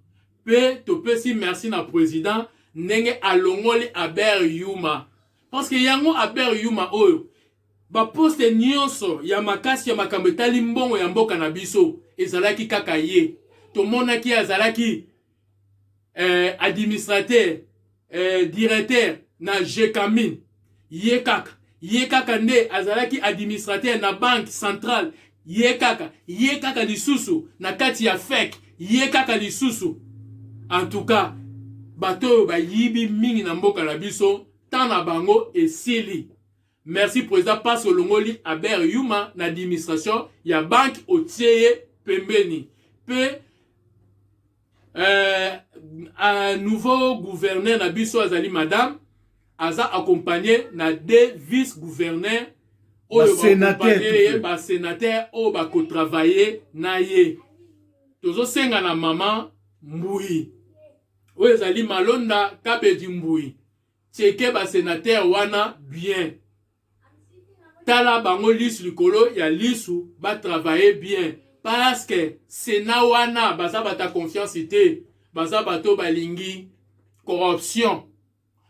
Pe topesi merci na président ndenge alongoli Albert Yuma. Parce que yango Albert Yuma oyo ba poste nyonso ya makasi ya makambo etali mbongo ya mboka na biso ezalaki kaka ye. Tomonaki azalaki administrateur, directeur na Jekamin. Ye kaka nde azalaki administrateur na banque centrale. Ye kaka lisusu na kati ya FEC. Ye kaka lisusu. En tout cas, bato ba yibi mingi na mboka na biso tana bango esili. Merci président parce que longoli Albert Yuma na administration ya banque otieye pembeni. Pe un nouveau gouverneur na biso azali madame aza accompagné na deux vice-gouverneurs oyo ba sénateur oyo ba ko travailler na ye. Tozo senga na mama Mbui oyo ezali Malonda Kabedi Mbui cheke ba sénateur wana bien tala bango lisu likolo ya lisu ba travailler bien parce que Sénat wana baza bata confiance ite baza bato balingi corruption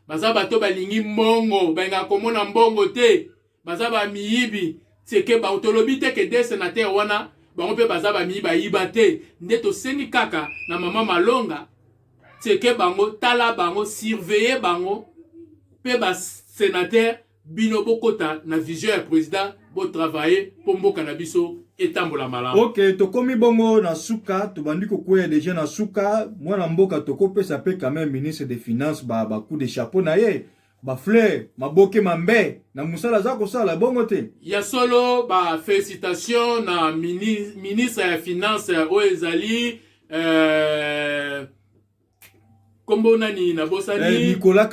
baza bato balingi mbongo benga komona mbongo te baza ba miyibi cheke ba utolobi te ke des sénateur wana bango pe baza ba miyiba yiba te nde to sengi kaka na mama Malonga cheke bango tala bango surveiller bango pe ba sénateur bino bokota na vision ya président bo travailler po mboka na biso etambola malamu. Ok, tokomi bongo na suka tobandi kokwea déjà na suka mwana mboka tokopesa pe quand même ministre des finances ba coup de chapeau na ye ba fleur maboke mambe na musala za kosala bongo te. Ya solo ba félicitations na ministre ya finance oyo ezali kombo nani na bosani Nicolas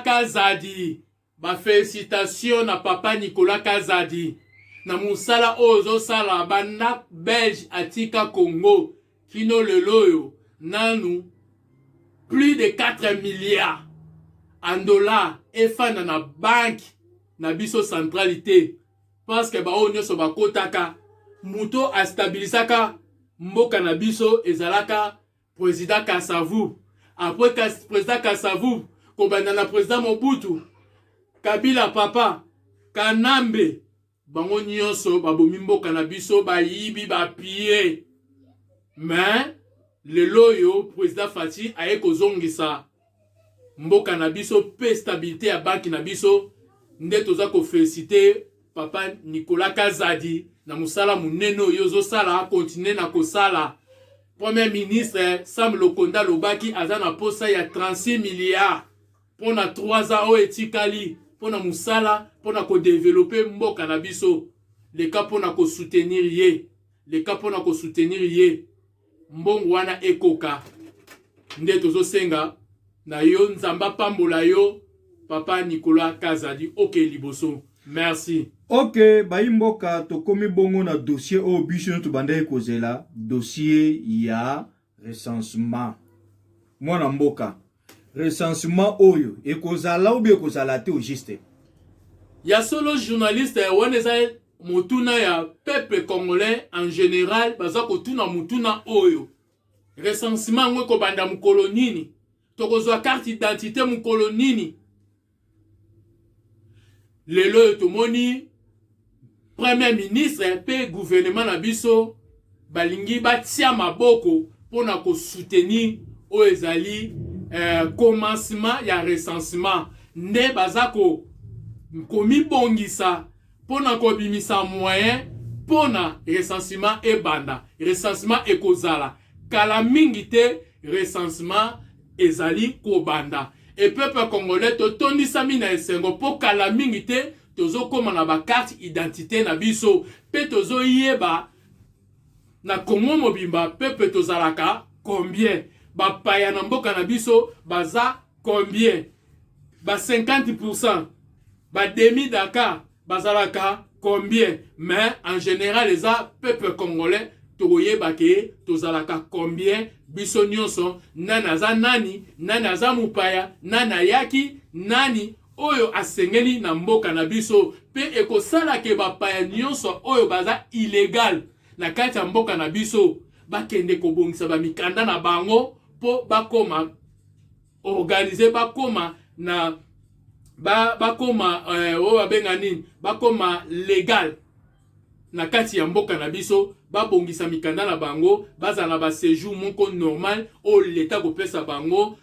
Kazadi. Ba félicitations na papa Nicolas Kazadi na musala ozo sala banda belge atika Congo kino leloyo nanu plus de 4 milliards en dollars efana na banque na biso centralité parce que ba onyo so bakotaka muto a stabilisaka mboka na biso ezalaka président Kasavu. Après président Kasavu kobanda na président Mobutu Kabila papa Kanambe bango nyonso babomi mboka na biso bayibi bapie. Mais lelo yo président Fati aye kozongisa mboka na biso pe stabilité ya banki na biso nde toza ko féliciter papa Nicolas Kazadi na musala muneno yozo sala continuer na kosala. Premier ministre Sam Lokonda Lobaki aza na posa ya 36 milliards pour na 3 ans o etikali pour na musala pour na ko développer mboka na biso le cas pour na ko soutenir ye mbongo wana ekoka nde tozo senga na yo nzamba pambola yo papa Nicolas Kazadi oke liboso. Merci. Ok, baimboka tokomi bongo na dossier o biso to bande kozela dossier ya recensement. Mwana mboka recensement oyo ekozala ou bien kozala te au juste. Ya solo journaliste waneza mutuna ya peuple congolais en général baza kotuna mutuna oyo recensement ngwe ko banda mukolo nini tokozwa carte d'identité mukolo nini lelo tomoni premier ministre pe gouvernement na biso balingi batia maboko pona ko soutenir o ezali commencement ya recensement nde baza komibongisa mpona kobimisa moyen mpona recensement ebanda. Recensement ekozala kala mingi te, recensement ezali kobanda. Et peuple congolais totondisami na esengo po kala mingi te tozokoma na ba carte identité na biso pe tozoyeba na Congo mobimba peuple tozalaka combien, ba paya na mboka na biso baza combien, ba 50%, ba demi Dakar bazalaka combien, mais en général les peuple congolais toyeba ke tozalaka combien biso nyonso, nani aza nani, nani aza mupaya, nani ayaki, nani oyo asengeli na mboka na biso pe ekosala ke bapaya nyonso oyo baza illégal na kati ya mboka na biso bakende kobongisa bamikanda na bango po bakoma organiser, bakoma na bakoma oyo babenga nini, bakoma legal na kati ya mboka na biso, babongisa mikanda na bango, bazala ba séjour moko normal o leta kopesa bango.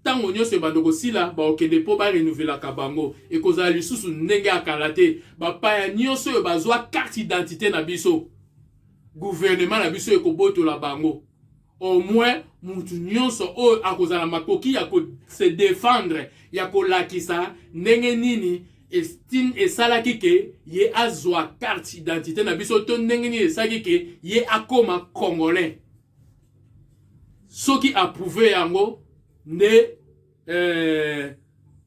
Tango nyonso ebando kosila baokende po barenouvelaka bango, ekozala lisusu ndenge akala te. Bapaya nyonso oyo bazwa carte identité na biso, gouvernement na biso ekobotola bango. Au moins mutu nyonso oyo akozala makoki ya ko se défendre, ya kolakisa ndenge nini estime esalaki ke ye azwa carte identité na biso, to ndenge nini esalaki ke ye akoma congolais. Soki approuvé yango ne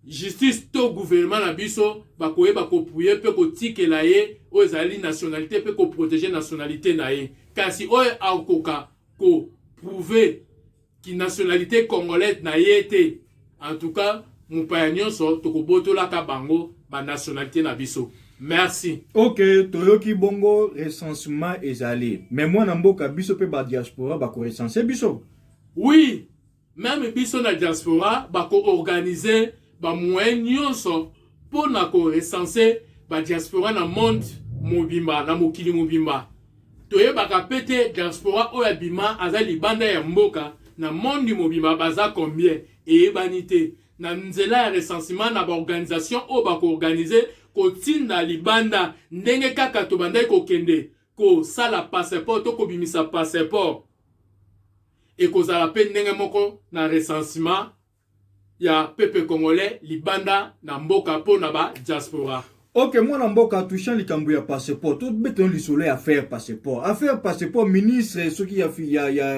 justice to gouvernement na biso bakoyeba kopouye pe kotikela ye oyo ezali nationalité pe koprotéger nationalité na ye. Kasi oyo akoka ko prouver ki nationalité congolaise na ye te, en tout cas mupaya nyonso tokobotolaka bango ba nationalité na biso. Merci. Ok, toyoki bongo recensement ezali. Mais moi na mboka biso pe ba diaspora bako recenser biso. Oui, même biso na diaspora bako organiser ba moyen nyonso pour na ko recenser ba diaspora na monde mobimba, na mokili mobimba. Toyebaka pete diaspora oyo bima azali banda ya mboka na monde mobimba baza combien et ebanite. Na nzela ya recensement na ba organisation oyo bako organiser kotinda libanda ndenge kaka to banda ko kende ko sala passeport to ko bimisa passeport. Et kozala pe ndenge moko na recensement ya peuple congolais libanda na mboka po na ba diaspora. Ok, moi na mboka touchant likambo ya passeport, tout beton li soleil à faire passeport. À faire passeport ministre ce qui a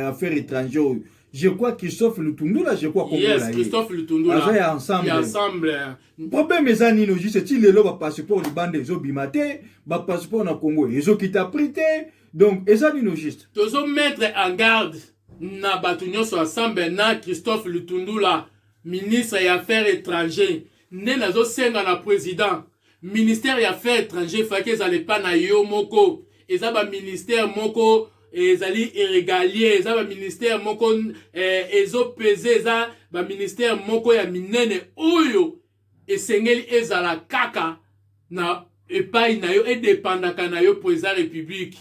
affaires étrangères. Je crois Christophe Lutundula, je crois Congo là. Yes, Christophe Lutundula. Avec ensemble. Ensemble. Problème est ani no juste il le passeport libanda zo bimate, ba passeport na Congo. Ezo kita prité. Donc ezani no juste. Tozo mettre en garde na batu nyonso ensemble na Christophe Lutundula, ministre ya affaires étrangères. Ne nazo senga na président. Ministère ya affaires étrangères fake ezale pa na yo moko. Eza ba ministère moko ezali irrégulier, eza ba ministère moko ezo peser, eza ba ministère moko ya minene oyo esengeli ezala kaka na epai na yo edependaka na yo président république.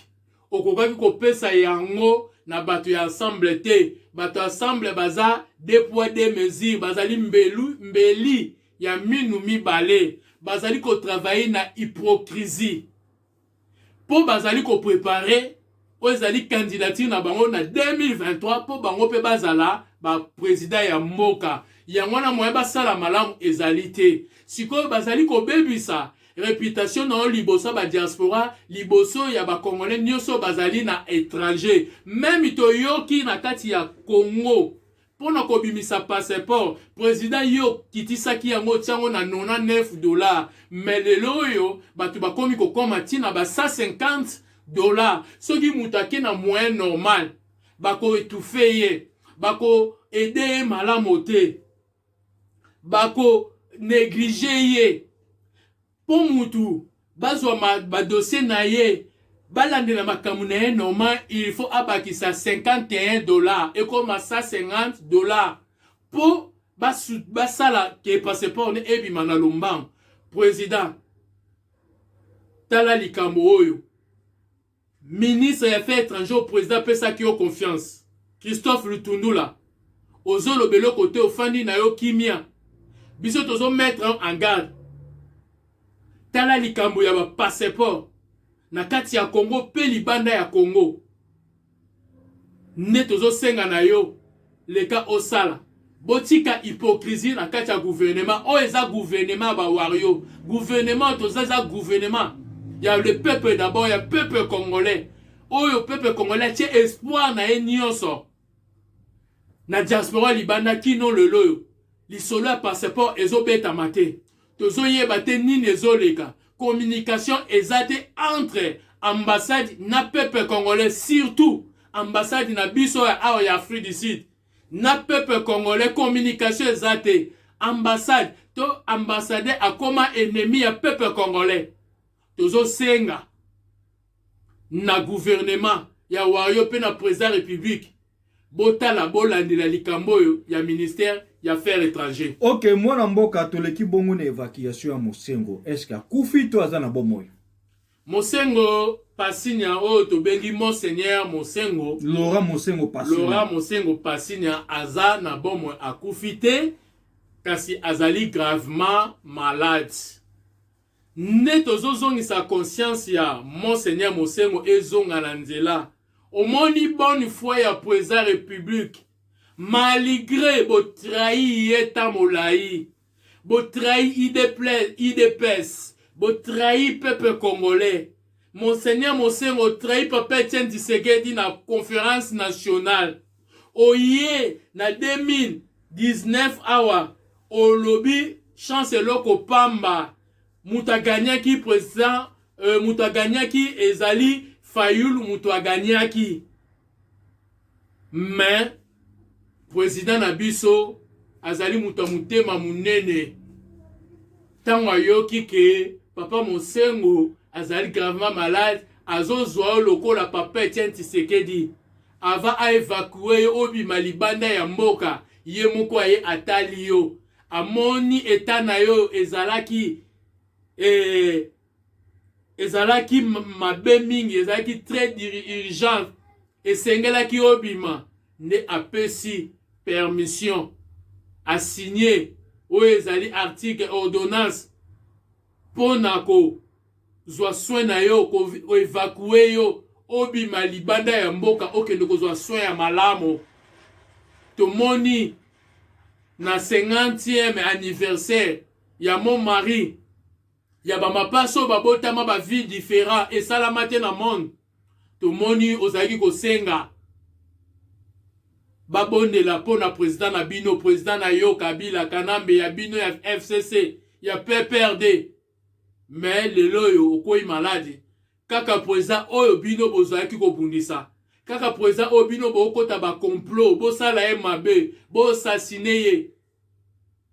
Okokaki kopesa yango na bato ya ensemble te. Bato ensemble baza deux poids deux mesures, bazali mbeli ya minu mibale, bazali ko travailler na hypocrisie. Po bazali ko préparer ozali candidature na bango na 2023 po bango pe bazala ba président ya mboka. Yango na moye basala malamu ezali te. Sikoyo bazali ko bebisa réputation na liboso ba diaspora, liboso ya ba congolais nyonso bazali na étranger. Même toyoki na kati ya Congo pona ko bimisa passeport, président yo kitisaki yango tiango na $99. Mais lelo yo batu bakomi ko koma tina ba $150. Soki mutake na moyen normal bako étouffer ye, bako aider malamu te, bako négliger ye. Po mutu bazwa ba dossier na ye balande na makamu na ye normal, il faut abakisa $51 et comme $150 po basala ke passeport ne ebima na lombango. Président tala likambo oyo, ministre ya affaires étrangères au président pesa ki yo confiance Christophe Lutundula, ozolo belo côté ofandi na yo kimia biso tozo mettre en garde tala likambo ya ba passeport na kati ya Congo pe libanda ya Congo ne tozo senga na yo leka osala botika hypocrisie na kati ya gouvernement o eza gouvernement ba wario gouvernement toza gouvernement ya le peuple d'abord ya peuple congolais oyo peuple congolais tie espoir na nyonso na diaspora libanda kino lelo lisolo ya passeport ezobeta mate tozo yeba te nini ezoleka communication ezate entre ambassade na peuple congolais surtout ambassade na biso ya Afrique du Sud na peuple congolais communication ezate ambassade to ambassadeur akoma ennemi ya peuple congolais tozo senga na gouvernement ya wario pe na président république botala bolandela likambo ya ministère ya affaires étrangères. Ok, mwana mboka toleki bongo na évacuation ya Mosengo. Est-ce que kufi to aza na bomoyo? Mosengo Pasinya o to bengi Monseigneur Mosengo. Laurent Mosengo Pasinya. Laurent Mosengo Pasinya aza na bomoyo akufite kasi azali gravement malade. Neto zozongisa conscience ya Monseigneur Mosengo ezonga na nzela. Omoni bonne foi ya président république malgré bo trahi eta molai bo trahi IDPS bo trahi peuple congolais Monseigneur Mosengo trahi papa Etienne Tshisekedi na conférence nationale oye na 2019 awa olobi chance loko pamba mutaganyaki président mutaganyaki ezali Fayulu mutu aganyaki mais président Nabiso azali mutu mutema munene tango ayoki ke papa Mosengo azali gravement malade azozwa lokola papa Etienne Tshisekedi ava a évacuer obima libanda ya mboka ye moko aye atali yo amoni etana yo ezalaki mabe mingi ezalaki très urgent esengelaki obima nde apesi permission a signer oyo ezali article ordonnance pona ko zwa soin na yo ko évacuer yo obima libanda ya mboka okende ko zwa soin ya malamo tomoni na 50e anniversaire ya mon mari ya ba mapaso babotama ba vie différent et salamate na monde tomoni ozaki ko senga babondela pona président na bino président na yo Kabila Kanambe ya bino ya FCC ya PPRD mais lelo yo okoyi malade kaka président oyo bino bozaki ko bundisa kaka président oyo bino bokota ba complot bosala ye mabe bosasine ye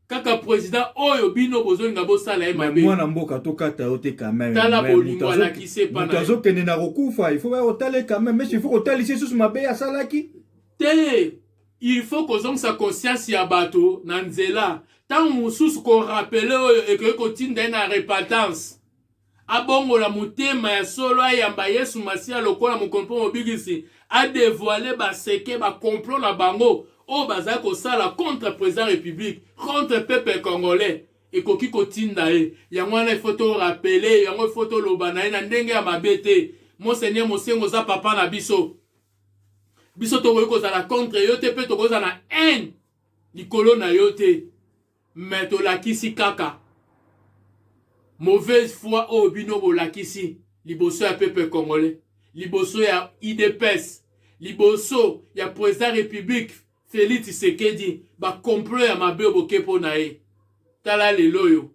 kaka président oyo bino bozolinga bosala ye mabe mwana mboka tokata yo te quand même tala bolingo la kise pana mutazo kende na kokufa il faut ba otale quand même mais il faut otale ici sous mabe ya salaki te il faut que sa conscience ya bato na nzela tant mususu ko rappeler oyo eke ko tinda na repentance abongo la mutema ya solo ayamba Yesu Masia lokola mokompo mobigisi a dévoiler ba seke ba complot na bango o baza ko sala contre président république contre peuple congolais et koki ko tinda e yango na photo rappeler yango photo lobana na ndenge ya mabete Monseigneur Mosengo za papa na biso tokoki kozala contre yo te pe tokoki kozala na haine likolo na yo te mais tolakisi kaka mauvaise foi oyo bino bolakisi liboso ya peuple congolais liboso ya IDPS liboso ya président république Félix Tshisekedi ba complot ya mabe boke po na ye tala lelo yo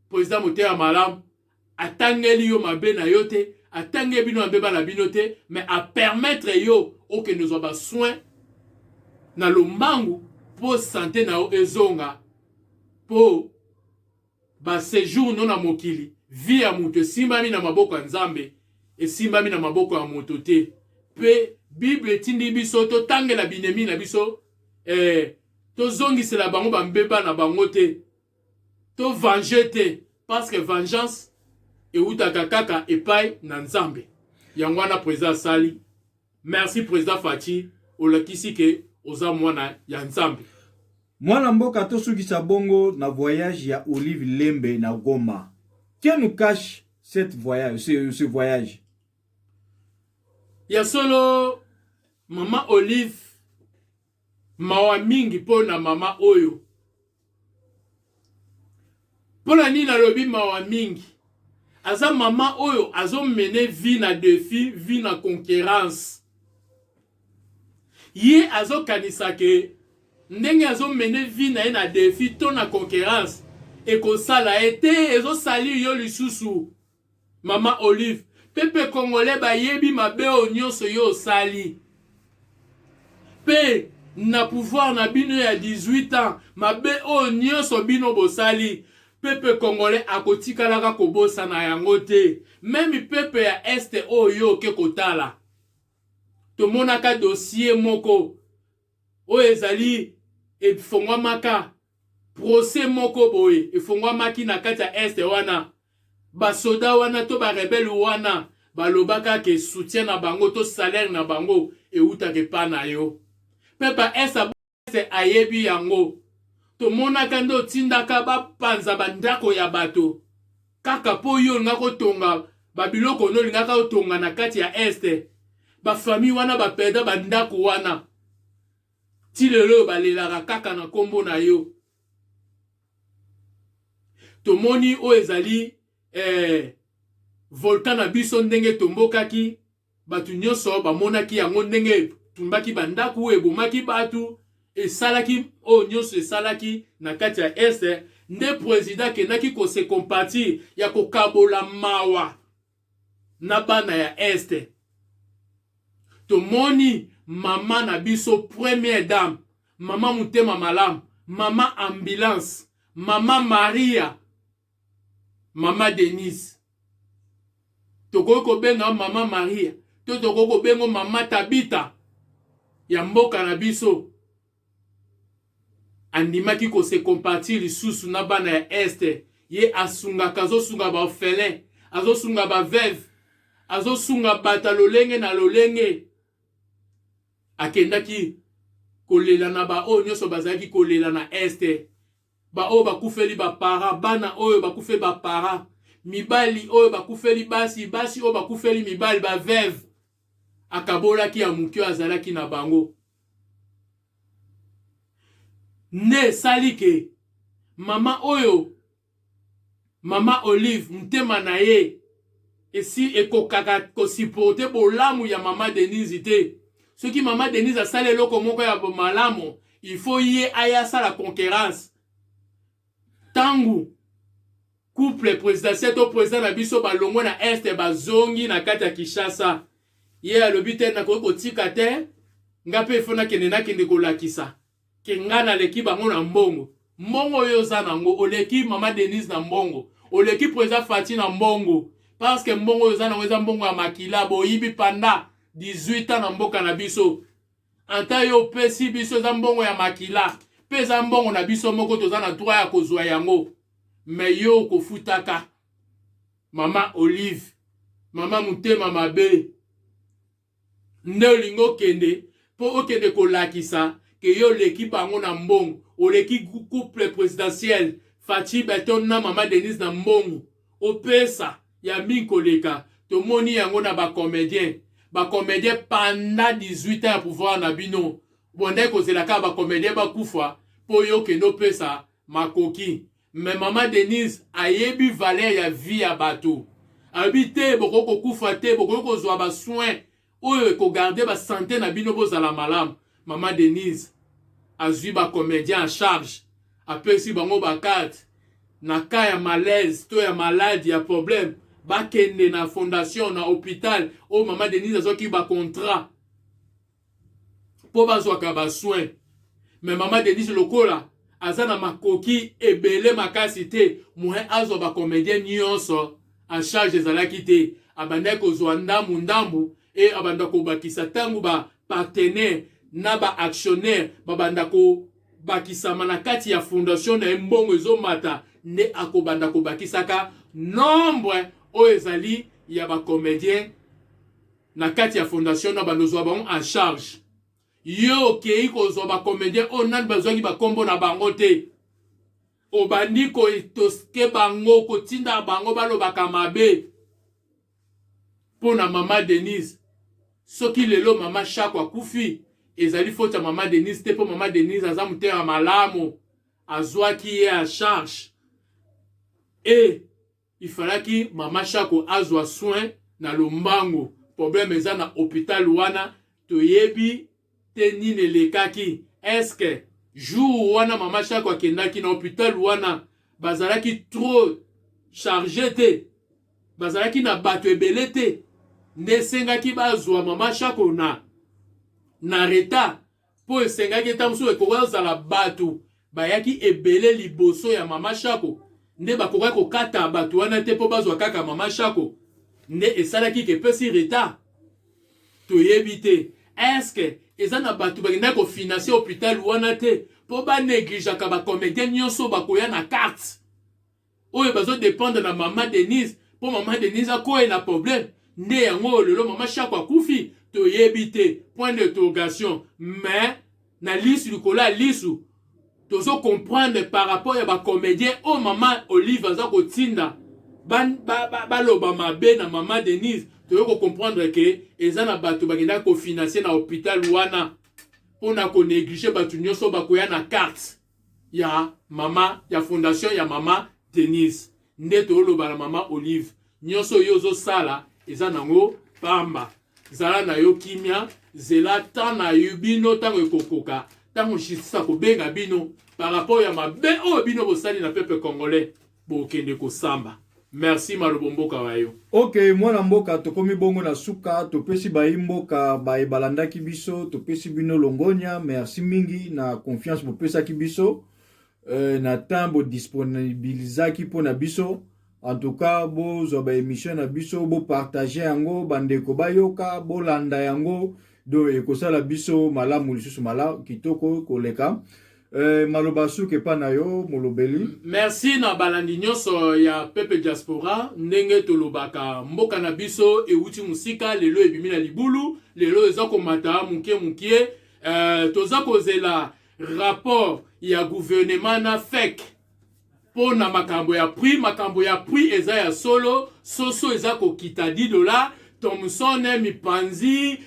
président Motema Malamu atangeli yo mabe na yo te atange bino mabe ba na bino te mais a permettre yo o que nous avons soin na lombangu pour santé na ezonga pour ba séjour non na mokili vie ya mutu simbami na maboko ya Nzambe et simbami na maboko ya moto te pe Bible tindi biso to tangela binemi na biso to zongisela bango bambeba na bango te to venger te parce que vengeance eutaka kaka epai na Nzambe yango wana président sali. Merci président Fachi olakisi ke oza mwana ya nzambe. Mwana mboka tosukisa bongo na voyage ya Olive Lembe na Goma. Qu'est nous cache cette voyage, ce voyage? Ya solo mama Olive mawa mingi po na mama oyo. Pona ni na lobi mawa mingi. Aza mama oyo azo mene vie na défi, vie na conquérance. Ye azo kanisa ke ndenge azo mene vie na ye na défi to na conquérance. Eko sala ete ezo sali yo lisusu. Mama Olive pepe Congolais ba yebi mabe o nyonso yo sali. Pe na pouvoir na bino ya 18 ans mabe o nyonso bino bosali. Pepe Congolais akotikalaka kobosa na yango te. Même pepe ya este oyo ke kotala. Tomonaka dossier moko o ezali efongwamaka procès moko boye efongwamaki na kati ya este wana. Basoda wana to ba rebelle wana balobaka ke soutien na bango to salaire na bango euta ke pa na yo. Pepa esa ayebi yango. Tomonaka ndo tindaka bapanza bandako ya bato. Kaka po yo nga kotonga babiloko no lingaka kotonga na kati ya este. Ba famille wana ba peda bandako wana. Ti lelo balelaka kaka na kombo na yo. Tomoni o ezali volcan na biso ndenge tombokaki batu nyonso bamonaki yango ndenge tumbaki bandako ebomaki batu esalaki o nyonso esalaki na kati ya este nde président kendaki ko se compatir ya kokabola mawa na bana ya este. Tomoni mama na biso première dame, mama Mutema Malamu, mama ambulance, mama Maria, mama Denise. Tokoko benga mama Maria, tokoko bengo mama Tabita ya mboka na biso. Andimaki ko se compatir lisusu na bana ya este. Ye asunga kazo sunga ba orphelin, azo sunga ba veuve, azo sunga bata lolenge na lolenge. Akendaki kolela na ba o nyonso bazaki kolela na este. Ba o bakufeli ba para, bana oyo bakufeli ba para, mibali oyo bakufeli basi, basi oyo bakufeli mibali ba veuve. Akabolaki ya mukyo azalaki na bango. Ne salike mama oyo, mama Olive mtema na ye esi ekokaka kosipote bolamu ya mama Denise te. Soki mama Denise asale loko moko ya malamu, il faut ye aya sala conquérance. Tangu couple présidentiel to président na biso balongo na este bazongi na kati ya Kinshasa. Ye alobi te na kotika te, ngape fona kende na kende kolakisa. Kengana leki bango na mbongo. Mbongo yo za nango oleki mama Denise na mbongo. Oleki président Fati na mbongo. Parce que mbongo yo za nango eza mbongo ya makila boyibi panda 18 ans na mboka na biso. Anta yo pesi biso za mbongo ya makila. Pesa mbongo na biso moko toza na droit ya kozwa yango. Me yo kofutaka. Mama Olive, mama Mutema mabe. Nde olingo kende po okende kolakisa ke yo leki bango na mbongo. Oleki couple présidentiel Fati Beton na mama Denise na mbongo. Opesa ya minkoleka. Tomoni yango na ba comédien. Ba comédien pendant 18 ans à pouvoir na bino. Bonde kozelaka ba comédien ba kufa po yo kendo pesa makoki. Mais mama Denise ayebi valeur ya vie ya bato. Habite boko kufa te boko kozwa ba soin oyo ko garder ba santé na bino bozala malamu. Mama Denise azui ba comédien en charge. Apesi bango ba carte na ka ya malaise to ya maladie ya problème. Bakende na fondation na hôpital o mama Denise azoki ba contrat po bazwaka ba soin. Mais mama Denise lokola azana makoki ebele makasi te mohe azwa ba comédien nyonso en charge ezalaki te abanda kozwa ndambu e abanda kobakisa tangu ba partenaire na ba actionnaire babanda ko bakisama na kati ya fondation na mbongo ezomata nde akobanda kobakisaka nombre o ezali ya ba comédien na kati ya fondation na bandozwa bango en charge. yo okei kozwa bacomédien oyo nani bazwaki bakombo na bango te obandi kotoske bango kotinda bango balobaka mabe mpo na mama Denise. Soki lelo mama Shako akufi ezali faute ya mama Denise te, mpo mama Denise aza motema malamu azwaki ye a charge et ifalaki mama Shako azwa soin na lombango. Problème eza na hôpital wana toyebi te nini elekaki. Eske jour wana mama Shako akendaki na hôpital wana bazalaki trop chargé te, bazalaki na bato ebele te, nde esengaki bazwa mama Shako na reta po esengaki eta mosusu ekozala bato bayaki ebele liboso ya mama Shako nde bakokaki kokata bato wana te po bazwa kaka mama Shako nde esalaki kepesi reta toyebi te. Eske eza na bato bakendaki kofinanse hôpital wana te po banegligeaka bacomédien nyonso bakoya na carte oyo bazodépendre na mama Denise po mama Denise akoye na problème nde yango lelo mama Shako akufi toyebi te. Point d'interrogation. Mais na lisu likola lisu tozo comprendre par rapport ya bacomédien o mama Olive aza kotinda baloba mabe na mama Denise toyo comprendre que eza na bato bakenda ko financer na hôpital wana pona ko négliger bato nyonso bakoya na carte ya mama ya fondation ya mama Denise nde toloba na mama Olive nyonso yozo sala eza nango pamba zala na yo kimia zela tan na yubino tango ekokoka tango justice kobenga bino par rapport ya mabe o bino bosali na peuple congolais bokende kosamba. Merci malobomboka wayo. Ok, mwana mboka tokomi bongo na suka topesi baimboka baebalandaki biso topesi bino longonya. Merci mingi na confiance bopesaki biso na temps bo disponibilizaki po na biso. En tout cas, bo zoba émission na biso bo partager yango bandeko bayoka bo landa yango do ekosala biso malamu lisusu mala kitoko koleka. Maloba suke pa na yo molobeli. Merci na balandi nyonso ya Pepe Diaspora ndenge tolobaka mboka na biso euti musika lelo ebimi na libulu lelo eza komata mukie toza kozela rapport ya gouvernement na fake po na makambo ya prix eza ya solo soso eza kokita $10 Thomson mipanzi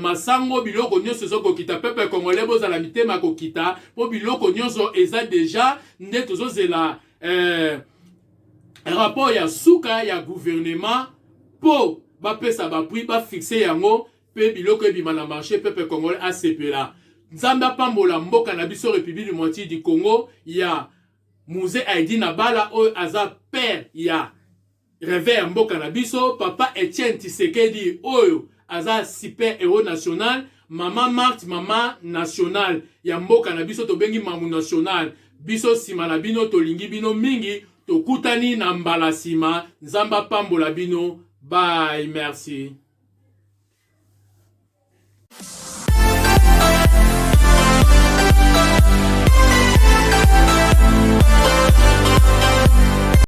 masango biloko nyonso eza kokita peuple congolais bozala mitema kokita po biloko nyonso eza deja nde tozozela rapport ya suka ya gouvernement po bapesa prix fixe yango pe biloko ebima na marché peuple congolais asepela. Nzambe apambola mboka na biso République démocratique du Congo ya Mouze Aidi Nabala oyo aza père ya Réveil mboka na biso, papa Etienne Tshisekedi oyo aza super héros national, mama Marthe mama national ya mboka na biso tobengi mamu national. Biso sima na bino tolingi bino mingi tokutani na mbala sima. Nzamba pambola bino. Bye, merci.